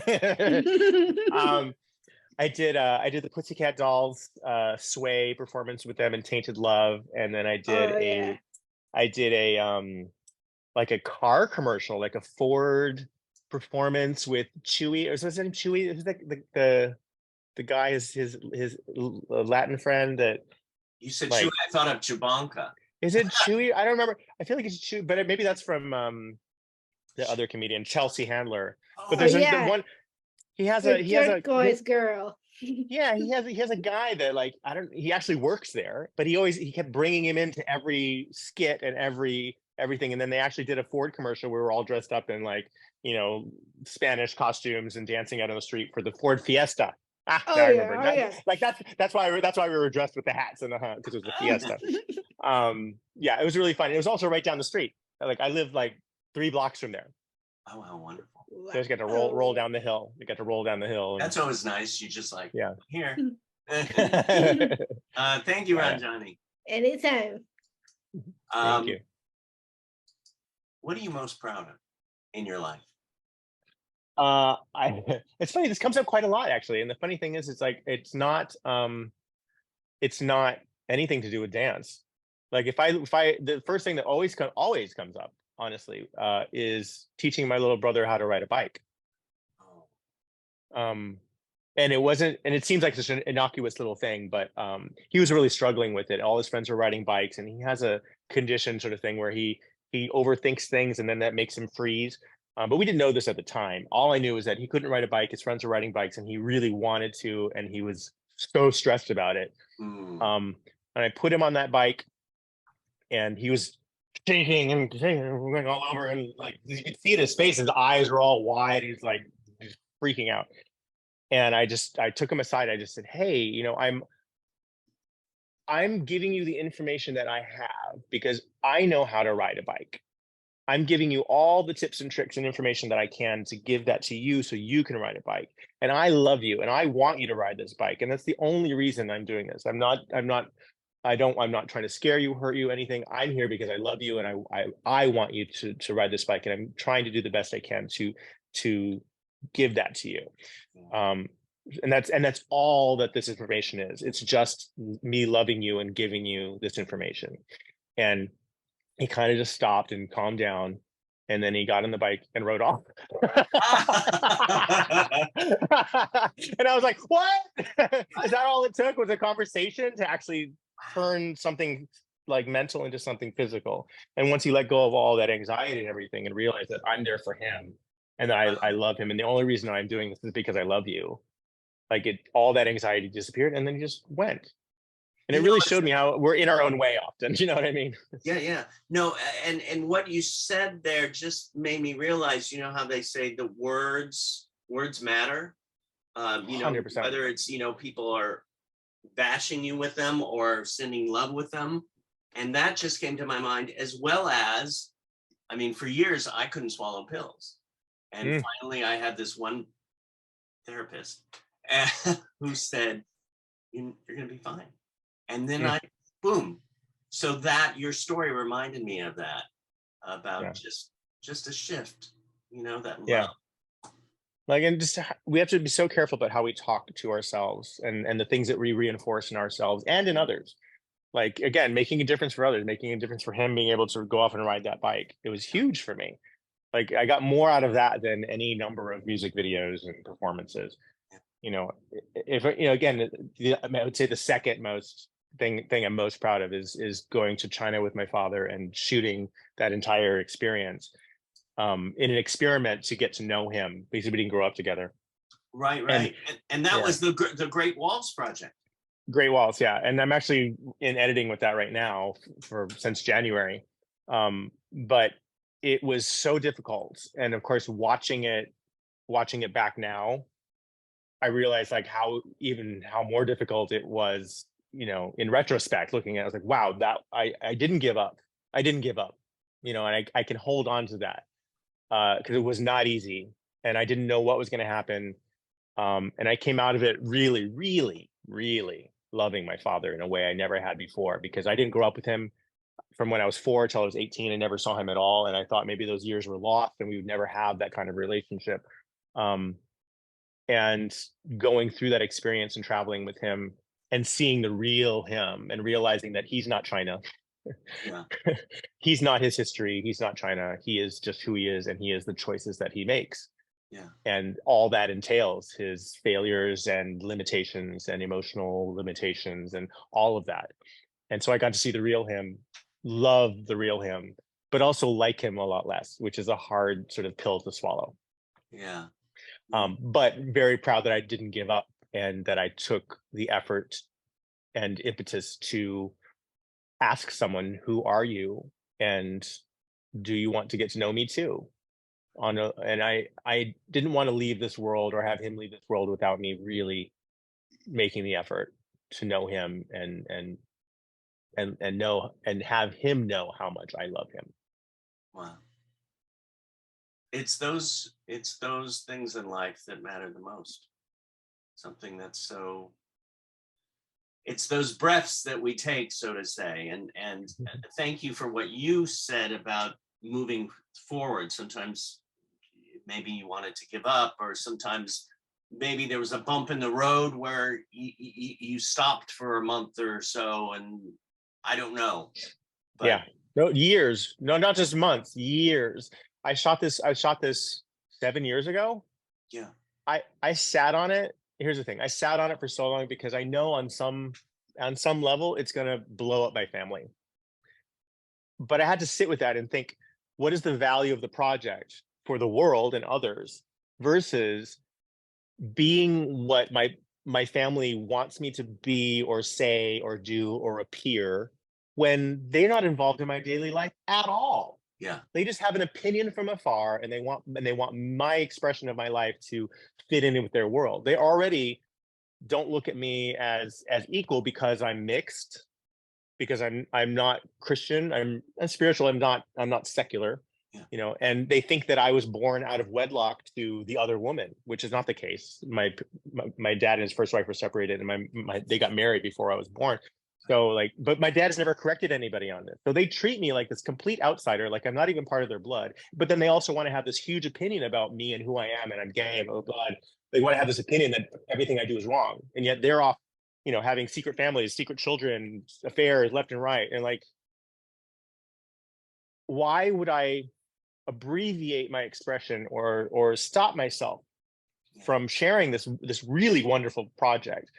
[SPEAKER 11] I did the Pussycat Dolls Sway performance with them in Tainted Love, and then I did a like a car commercial, like a Ford performance with Chewy. Or was his name Chewy? Who's the guy is his Latin friend that
[SPEAKER 10] you said Chewy. I thought of Chubanka.
[SPEAKER 11] Is it Chewy? I don't remember. I feel like it's Chewy, but maybe that's from the other comedian Chelsea Handler. But there's one. He has a
[SPEAKER 12] boy's girl.
[SPEAKER 11] Yeah, he has a guy that like he actually works there, but he kept bringing him into every skit and everything, and then they actually did a Ford commercial where we were all dressed up in like Spanish costumes and dancing out on the street for the Ford Fiesta. I remember. Like that's why we were dressed with the hats and because it was the Fiesta. Yeah, it was really fun. It was also right down the street. Like I live like 3 blocks from there.
[SPEAKER 10] Oh, how wonderful.
[SPEAKER 11] So I just got to roll down the hill. We got to roll down the hill.
[SPEAKER 10] That's always nice. You just like, here.
[SPEAKER 11] Thank
[SPEAKER 10] Thank you, Ranjani.
[SPEAKER 12] Anytime.
[SPEAKER 11] Thank you.
[SPEAKER 10] What are you most proud of in your life?
[SPEAKER 11] It's funny, this comes up quite a lot actually. And the funny thing is, it's like, it's not anything to do with dance. Like if I the first thing that always comes up, honestly, is teaching my little brother how to ride a bike. And it seems like such an innocuous little thing, but he was really struggling with it. All his friends were riding bikes, and he has a condition sort of thing where he he overthinks things and then that makes him freeze. But we didn't know this at the time. All I knew is that he couldn't ride a bike. His friends were riding bikes and he really wanted to, and he was so stressed about it. And I put him on that bike and he was shaking and going all over, and like you could see in his face, his eyes were all wide. He's like just freaking out. And I took him aside. I just said, hey, you know, I'm giving you the information that I have because I know how to ride a bike. I'm giving you all the tips and tricks and information that I can to give that to you so you can ride a bike. And I love you and I want you to ride this bike. And that's the only reason I'm doing this. I'm not trying to scare you, hurt you, anything. I'm here because I love you and I want you to ride this bike. And I'm trying to do the best I can to give that to you. And that's all that this information is. It's just me loving you and giving you this information. And he kind of just stopped and calmed down, and then he got on the bike and rode off. And I was like, what? Is that all it took, was a conversation to actually turn something like mental into something physical? And once he let go of all that anxiety and everything and realized that I'm there for him and that I love him, and the only reason I'm doing this is because I love you, like all that anxiety disappeared, and then he just went. And it really showed me how we're in our own way often. You know what I mean?
[SPEAKER 10] Yeah. No, and what you said there just made me realize, you know, how they say the words matter. You know,
[SPEAKER 11] 100%.
[SPEAKER 10] whether it's, you know, people are bashing you with them or sending love with them. And that just came to my mind, as well as, I mean, for years, I couldn't swallow pills. And finally, I had this one therapist who said, you're going to be fine. And then boom. So that your story reminded me of that, about just a shift, you know, that love.
[SPEAKER 11] Like, and just, we have to be so careful about how we talk to ourselves and the things that we reinforce in ourselves and in others. Like, again, making a difference for others, making a difference for him, being able to go off and ride that bike. It was huge for me. Like, I got more out of that than any number of music videos and performances. You know, if, you know, again, I would say the second most thing I'm most proud of is going to China with my father and shooting that entire experience in an experiment to get to know him, because we didn't grow up together.
[SPEAKER 10] Right. And that was the Great Walls Project.
[SPEAKER 11] Great Walls, yeah. And I'm actually in editing with that right now since January. But it was so difficult. And of course, watching it back now, I realized like how more difficult it was, you know, in retrospect, looking at it, I was like, wow, that I didn't give up. I didn't give up, you know, and I can hold on to that because it was not easy and I didn't know what was going to happen. And I came out of it really, really, really loving my father in a way I never had before, because I didn't grow up with him from when I was 4 till I was 18. I never saw him at all. And I thought maybe those years were lost and we would never have that kind of relationship. And going through that experience and traveling with him and seeing the real him and realizing that he's not China. He's not his history. He's not China. He is just who he is, and he is the choices that he makes. And all that entails his failures and limitations and emotional limitations and all of that. And so I got to see the real him, love the real him, but also like him a lot less, which is a hard sort of pill to swallow. But very proud that I didn't give up and that I took the effort and impetus to ask someone, who are you? And do you want to get to know me too? And I didn't want to leave this world or have him leave this world without me really making the effort to know him and know and have him know how much I love him.
[SPEAKER 10] Wow. It's those things in life that matter the most. Something that's so, it's those breaths that we take, so to say. And thank you for what you said about moving forward. Sometimes maybe you wanted to give up, or sometimes maybe there was a bump in the road where you stopped for a month or so, and I don't know. But
[SPEAKER 11] no, years, no, not just months, years. I shot this 7 years ago. I sat on it. Here's the thing. I sat on it for so long because I know on some level it's going to blow up my family. but I had to sit with that and think, what is the value of the project for the world and others versus being what my family wants me to be or say or do or appear when they're not involved in my daily life at all.
[SPEAKER 10] Yeah.
[SPEAKER 11] They just have an opinion from afar, and they want my expression of my life to fit in with their world. They already don't look at me as equal because I'm mixed, because I'm not Christian, I'm spiritual, I'm not secular.
[SPEAKER 10] Yeah.
[SPEAKER 11] You know, and they think that I was born out of wedlock to the other woman, which is not the case. My dad and his first wife were separated, and they got married before I was born. So like, but my dad's never corrected anybody on this. So they treat me like this complete outsider, like I'm not even part of their blood. But then they also want to have this huge opinion about me and who I am, and I'm gay, and oh God, they want to have this opinion that everything I do is wrong. And yet they're off, you know, having secret families, secret children, affairs left and right. And like, why would I abbreviate my expression or stop myself from sharing this really wonderful project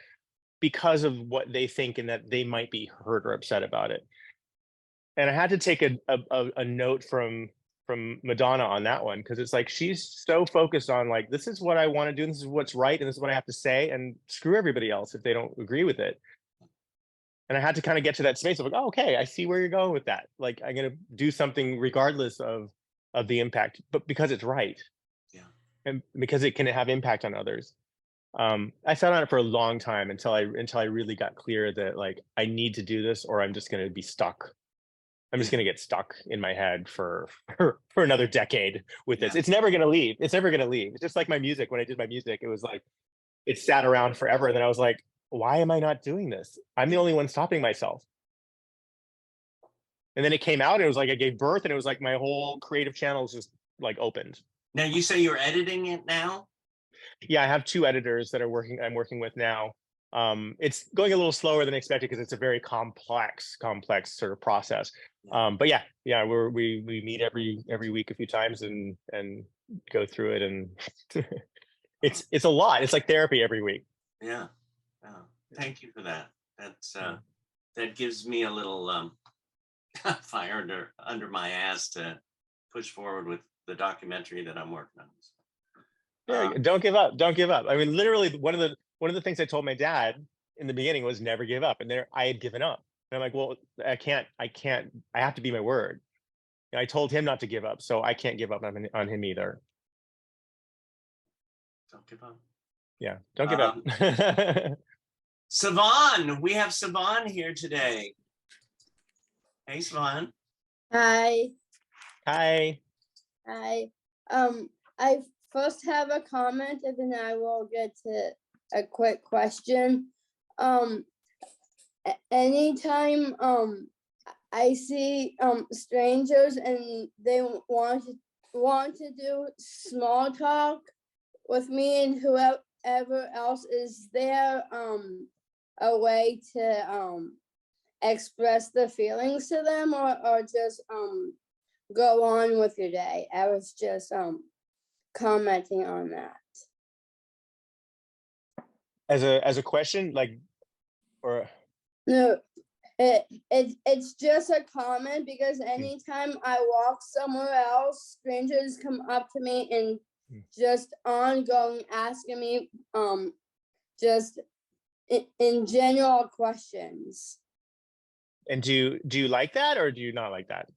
[SPEAKER 11] because of what they think and that they might be hurt or upset about it? And I had to take a note from Madonna on that one, because it's like she's so focused on like, this is what I want to do, and this is what's right, and this is what I have to say, and screw everybody else if they don't agree with it. And I had to kind of get to that space of like, oh, okay, I see where you're going with that. Like, I'm going to do something regardless of the impact, but because it's right.
[SPEAKER 10] Yeah.
[SPEAKER 11] And because it can have impact on others. I sat on it for a long time until I really got clear that like, I need to do this or I'm just going to be stuck. I'm just going to get stuck in my head for another decade with this. It's never going to leave. It's never going to leave. It's just like my music. When I did my music, it was like, it sat around forever. And then I was like, why am I not doing this? I'm the only one stopping myself. And then it came out and it was like I gave birth, and it was like my whole creative channels just like opened.
[SPEAKER 10] Now you say you're editing it now?
[SPEAKER 11] Yeah, I have 2 editors that I'm working with now. It's going a little slower than expected because it's a very complex sort of process. But yeah, we meet every week a few times and go through it, and it's a lot. It's like therapy every week.
[SPEAKER 10] Yeah. Oh, thank you for that. That's that gives me a little fire under my ass to push forward with the documentary that I'm working on.
[SPEAKER 11] Yeah, don't give up. Don't give up. I mean, literally, one of the things I told my dad in the beginning was never give up, and I had given up. And I'm like, well, I can't. I have to be my word. And I told him not to give up, so I can't give up on him either.
[SPEAKER 10] Don't give up.
[SPEAKER 11] Yeah, don't give up.
[SPEAKER 10] Savon, we have Savon here today. Hey, Savon.
[SPEAKER 14] Hi.
[SPEAKER 11] Hi.
[SPEAKER 14] Hi. I first have a comment, and then I will get to a quick question. Anytime I see strangers and they want to do small talk with me and whoever else is there, a way to express the feelings to them, or just go on with your day. I was just commenting on that.
[SPEAKER 11] As a question, like, or
[SPEAKER 14] no, it's just a comment, because anytime I walk somewhere else, strangers come up to me and just ongoing asking me just in general questions.
[SPEAKER 11] And do you like that, or do you not like that?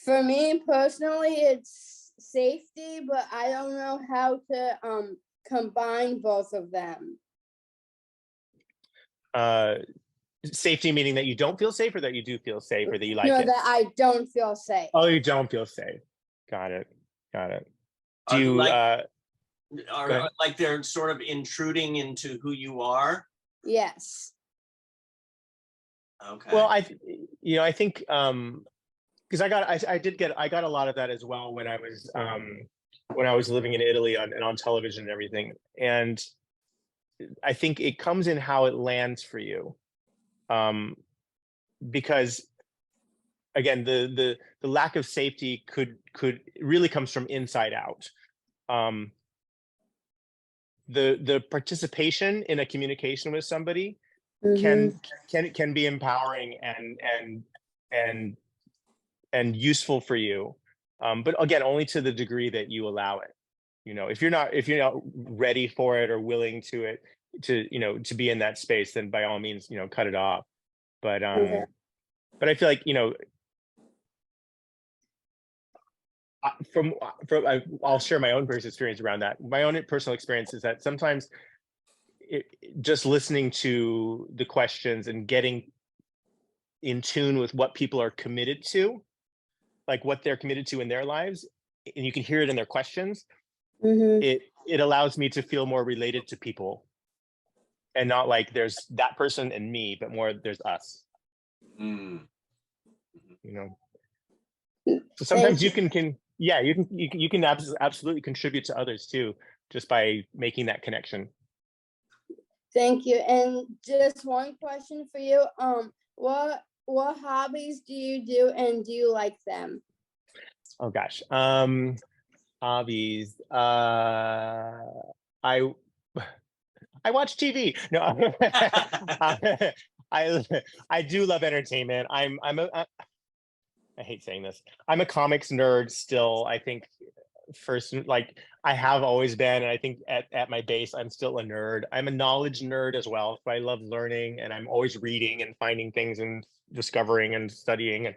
[SPEAKER 14] For me personally, it's safety, but I don't know how to combine both of them.
[SPEAKER 11] Safety meaning that you don't feel safe, or that you do feel safe, or that you like
[SPEAKER 14] no,
[SPEAKER 11] it?
[SPEAKER 14] that I don't feel safe.
[SPEAKER 11] Oh, you don't feel safe. Got it. Do you
[SPEAKER 10] like they're sort of intruding into who you are?
[SPEAKER 14] Yes.
[SPEAKER 10] Okay.
[SPEAKER 11] Well, I think because I got a lot of that as well when I was living in Italy and on television and everything. And I think it comes in how it lands for you. Because again, the lack of safety could really comes from inside out. The participation in a communication with somebody can be empowering and and useful for you. But again, only to the degree that you allow it. You know, if you're not ready for it or willing to be in that space, then by all means, cut it off. But I feel like, I'll share my own personal experience around that. My own personal experience is that sometimes just listening to the questions and getting in tune with what people are committed to, like what they're committed to in their lives, and you can hear it in their questions. It allows me to feel more related to people, and not like there's that person and me, but more there's us. You know, so sometimes you can absolutely contribute to others too, just by making that connection.
[SPEAKER 14] Thank you. And just one question for you. What hobbies do you do, and do you like them?
[SPEAKER 11] Oh gosh. Hobbies. I watch TV. No, I do love entertainment. I hate saying this. I'm a comics nerd still. I think first, like I have always been, and I think at my base, I'm still a nerd. I'm a knowledge nerd as well. So I love learning, and I'm always reading and finding things and discovering and studying.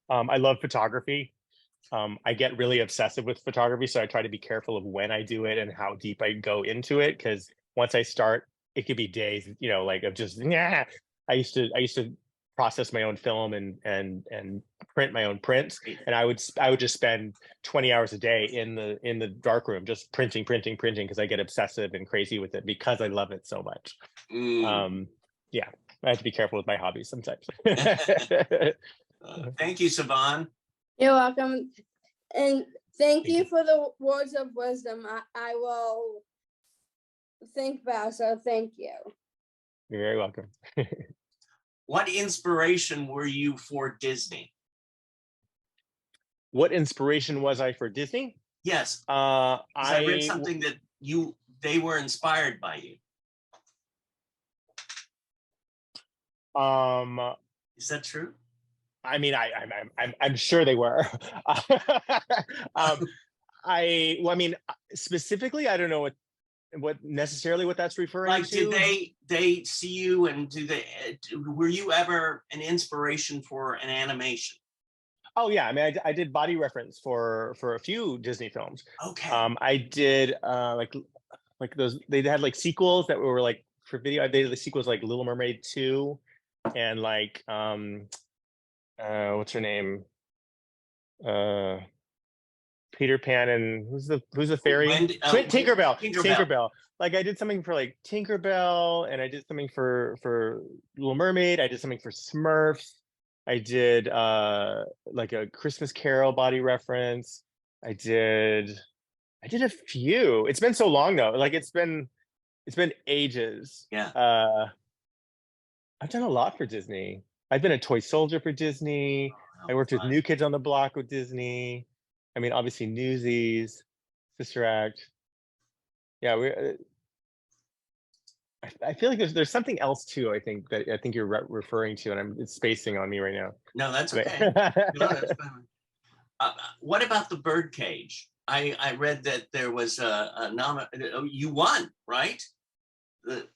[SPEAKER 11] I love photography. I get really obsessive with photography, so I try to be careful of when I do it and how deep I go into it, because once I start, it could be days, like of just, yeah. I used to process my own film and print my own prints, and I would just spend 20 hours a day in the darkroom just printing because I get obsessive and crazy with it because I love it so much. Yeah, I have to be careful with my hobbies sometimes.
[SPEAKER 10] Thank you, Saban.
[SPEAKER 14] You're welcome. And thank you for the words of wisdom. I will think about, so thank you.
[SPEAKER 11] You're very welcome.
[SPEAKER 10] What inspiration were you for Disney?
[SPEAKER 11] What inspiration was I for Disney?
[SPEAKER 10] Yes. I read something that they were inspired by you. Is that true?
[SPEAKER 11] I mean, I'm sure they were. I mean, specifically, I don't know what necessarily what that's referring to.
[SPEAKER 10] Did they see you, and were you ever an inspiration for an animation?
[SPEAKER 11] Oh yeah, I mean, I did body reference for a few Disney films.
[SPEAKER 10] Okay.
[SPEAKER 11] I did like those. They had like sequels that were like for video. They did the sequels like Little Mermaid 2, and like what's her name? Peter Pan and who's the fairy? Tinkerbell. Like I did something for like Tinkerbell, and I did something for Little Mermaid. I did something for Smurfs. I did like a Christmas Carol body reference. I did a few. It's been so long though. Like it's been ages.
[SPEAKER 10] Yeah.
[SPEAKER 11] I've done a lot for Disney. I've been a toy soldier for Disney. I worked with New Kids on the Block with Disney. I mean, obviously Newsies, Sister Act. Yeah, I feel like there's something else too. I think you're referring to, and it's spacing on me right now.
[SPEAKER 10] No, that's okay. No, that's fine. What about the Birdcage? I read that there was a you won, right?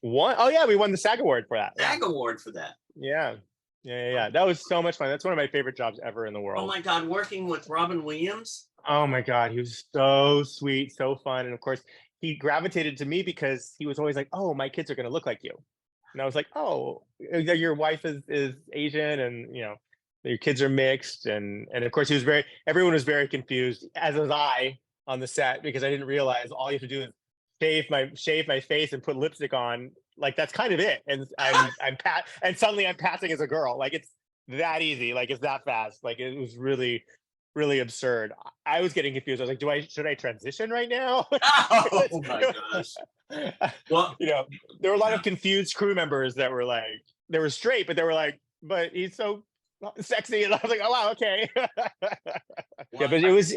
[SPEAKER 11] What? Oh yeah, we won the SAG Award for that.
[SPEAKER 10] SAG Award for that.
[SPEAKER 11] Yeah. That was so much fun. That's one of my favorite jobs ever in the world.
[SPEAKER 10] Oh my God, working with Robin Williams.
[SPEAKER 11] Oh my God, he was so sweet, so fun, and of course he gravitated to me because he was always like, "Oh, my kids are going to look like you," and I was like, "Oh, your wife is Asian, and your kids are mixed," and of course everyone was very confused, as was I on the set, because I didn't realize all you have to do is shave my face and put lipstick on. Like that's kind of it, and and suddenly I'm passing as a girl. Like it's that easy. Like it's that fast. Like it was really, really absurd. I was getting confused. I was like, should I transition right now?
[SPEAKER 10] Oh my gosh.
[SPEAKER 11] Well, there were a lot of confused crew members that were like, they were straight, but they were like, but he's so sexy, and I was like, oh wow, okay. Yeah, but it was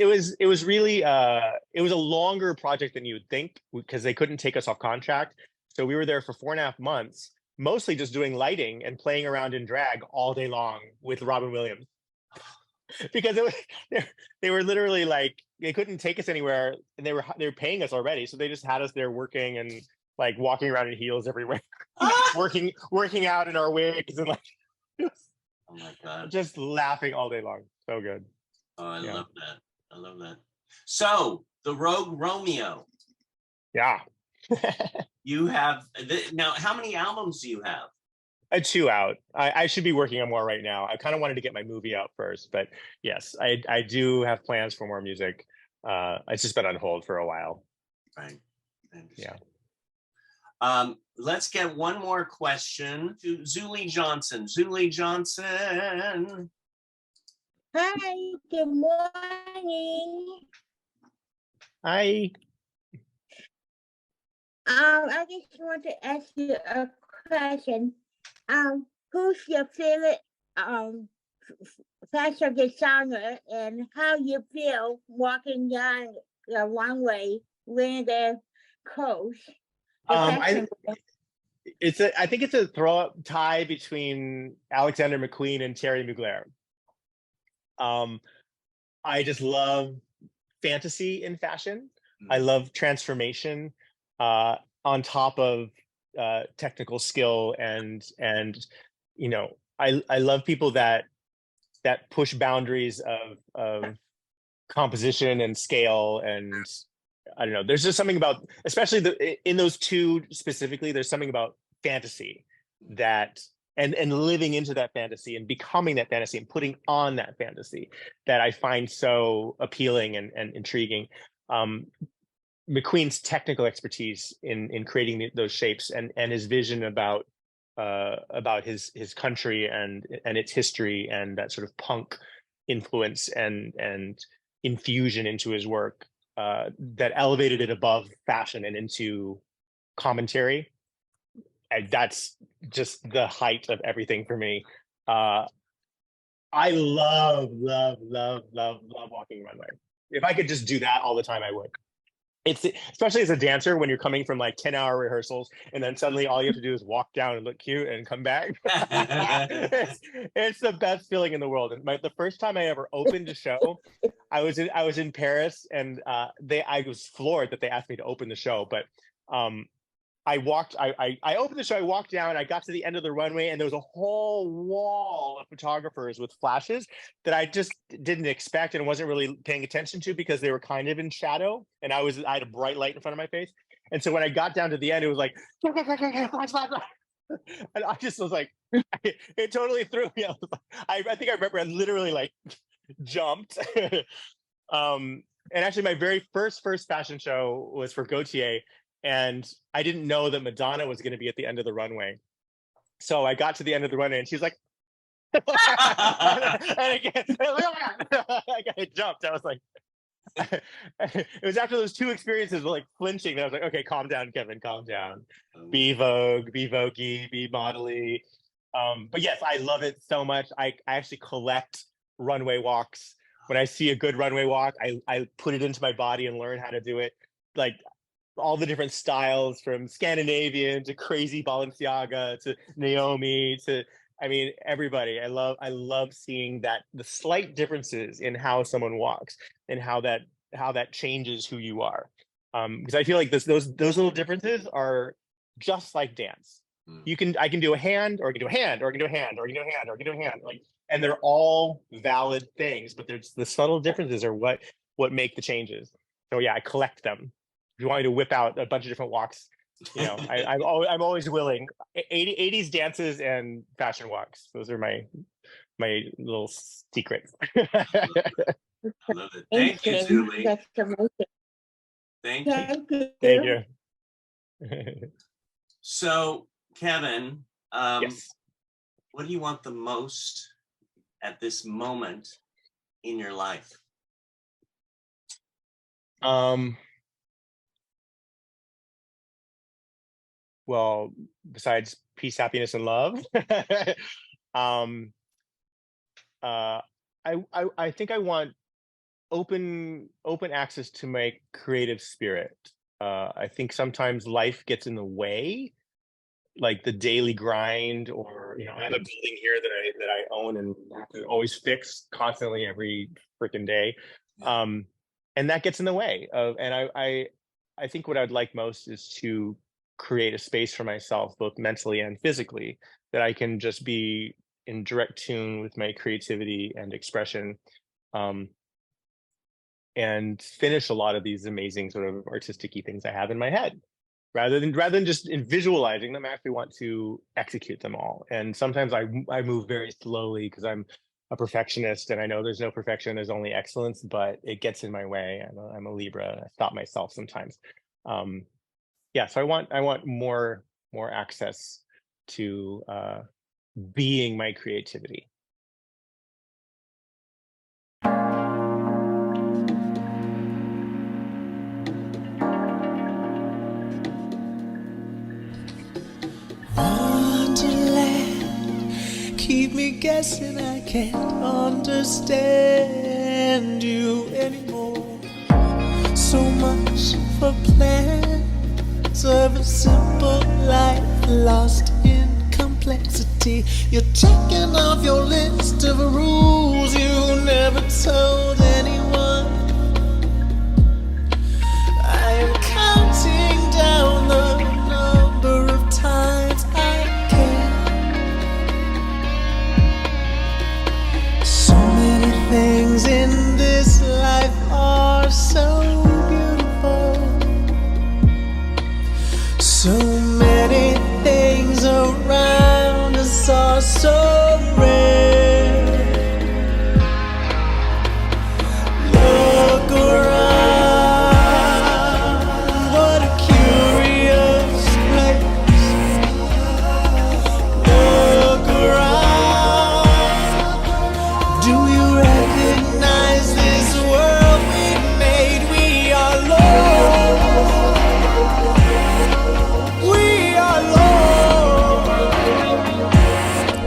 [SPEAKER 11] really it was a longer project than you would think, because they couldn't take us off contract. So we were there for 4.5 months, mostly just doing lighting and playing around in drag all day long with Robin Williams. Because they were literally like, they couldn't take us anywhere, and they were paying us already, so they just had us there working and like walking around in heels everywhere, working out in our wigs and like,
[SPEAKER 10] oh my God,
[SPEAKER 11] just laughing all day long. So good.
[SPEAKER 10] Oh, I love that. I love that. So the Rogue Romeo.
[SPEAKER 11] Yeah.
[SPEAKER 10] You have now. How many albums do you have?
[SPEAKER 11] 2 out. I should be working on more right now. I kind of wanted to get my movie out first, but yes, I do have plans for more music. It's just been on hold for a while.
[SPEAKER 10] Right.
[SPEAKER 11] Yeah.
[SPEAKER 10] Let's get one more question to Zuli Johnson. Zuli Johnson.
[SPEAKER 15] Hi, good morning.
[SPEAKER 11] Hi.
[SPEAKER 15] I just want to ask you a question. Who's your favorite fashion designer, and how you feel walking down the runway wearing their clothes?
[SPEAKER 11] I think it's a tie between Alexander McQueen and Thierry Mugler. I just love fantasy in fashion. I love transformation on top of technical skill, and you know, I love people that push boundaries of composition and scale, and I don't know, there's just something about, especially in those two specifically, there's something about fantasy that and living into that fantasy and becoming that fantasy and putting on that fantasy that I find so appealing and intriguing. McQueen's technical expertise in creating those shapes, and his vision about his country and its history, and that sort of punk influence and infusion into his work, that elevated it above fashion and into commentary. And that's just the height of everything for me. I love walking runway. If I could just do that all the time, I would. It's especially as a dancer, when you're coming from like 10-hour rehearsals and then suddenly all you have to do is walk down and look cute and come back. it's the best feeling in the world. And the first time I ever opened a show, I was in Paris, and I was floored that they asked me to open the show. But I opened the show, I walked down, I got to the end of the runway, and there was a whole wall of photographers with flashes that I just didn't expect and wasn't really paying attention to, because they were kind of in shadow, and I had a bright light in front of my face. And so when I got down to the end, it was like, and I just was like, it totally threw me. I think I remember I literally like jumped. And actually my very first fashion show was for Gautier, and I didn't know that Madonna was going to be at the end of the runway. So I got to the end of the runway, and she's like, and again, I jumped. I was like, it was after those two experiences of like flinching that I was like, okay, calm down, Kevin, calm down. Be Vogue, be Vogue-y, be modelly. But yes, I love it so much. I actually collect runway walks. When I see a good runway walk, I put it into my body and learn how to do it. Like all the different styles, from Scandinavian to crazy Balenciaga to Naomi to, I mean, everybody. I love seeing the slight differences in how someone walks and how that changes who you are. Because I feel like those little differences are just like dance. I can do a hand, or I can do a hand, or I can do a hand, or I can do a hand, or I can do a hand. Like, and they're all valid things, but there's the subtle differences are what make the changes. So yeah, I collect them. If you want me to whip out a bunch of different walks, you know, I'm always willing. 80s dances and fashion walks. Those are my little secrets.
[SPEAKER 10] I love it. Thank you, Zuli.
[SPEAKER 15] That's amazing.
[SPEAKER 10] Thank you.
[SPEAKER 11] Thank you.
[SPEAKER 10] So, Kevin,
[SPEAKER 11] yes.
[SPEAKER 10] What do you want the most at this moment in your life?
[SPEAKER 11] Well, besides peace, happiness, and love, I think I want open access to my creative spirit. I think sometimes life gets in the way. like the daily grind, or I have a building here that I own and have to always fix constantly every freaking day. And that gets in the way of, and I think what I'd like most is to create a space for myself, both mentally and physically, that I can just be in direct tune with my creativity and expression, and finish a lot of these amazing sort of artistic-y things I have in my head. Rather than just in visualizing them, I actually want to execute them all. And sometimes I move very slowly because I'm a perfectionist, and I know there's no perfection, there's only excellence, but it gets in my way. I'm a Libra. I stop myself sometimes. So I want more access to being my creativity.
[SPEAKER 16] Wonderland, keep me guessing. I can't understand you anymore. So much for plans of a simple life, lost in complexity. You're checking off your list of rules you never told anyone. I am counting down the number of times I can. So many things in this life are so beautiful. So many things around us are so rare. Look around, what a curious place. Look around, do you recognize this world we made? We are lost. We are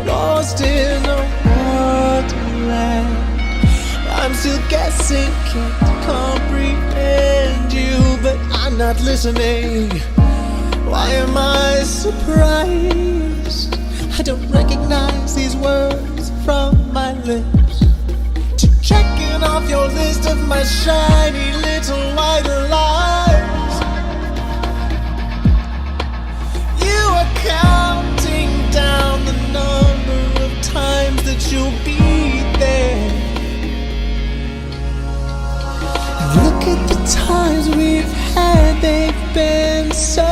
[SPEAKER 16] lost in a wonderland. I'm still guessing, can't comprehend you, but I'm not listening. Why am I surprised? I don't recognize these words from my lips. To checking off your list of my shiny little white lies. You are counting down the number of times that you'll be there. And look at the times we've had, they've been so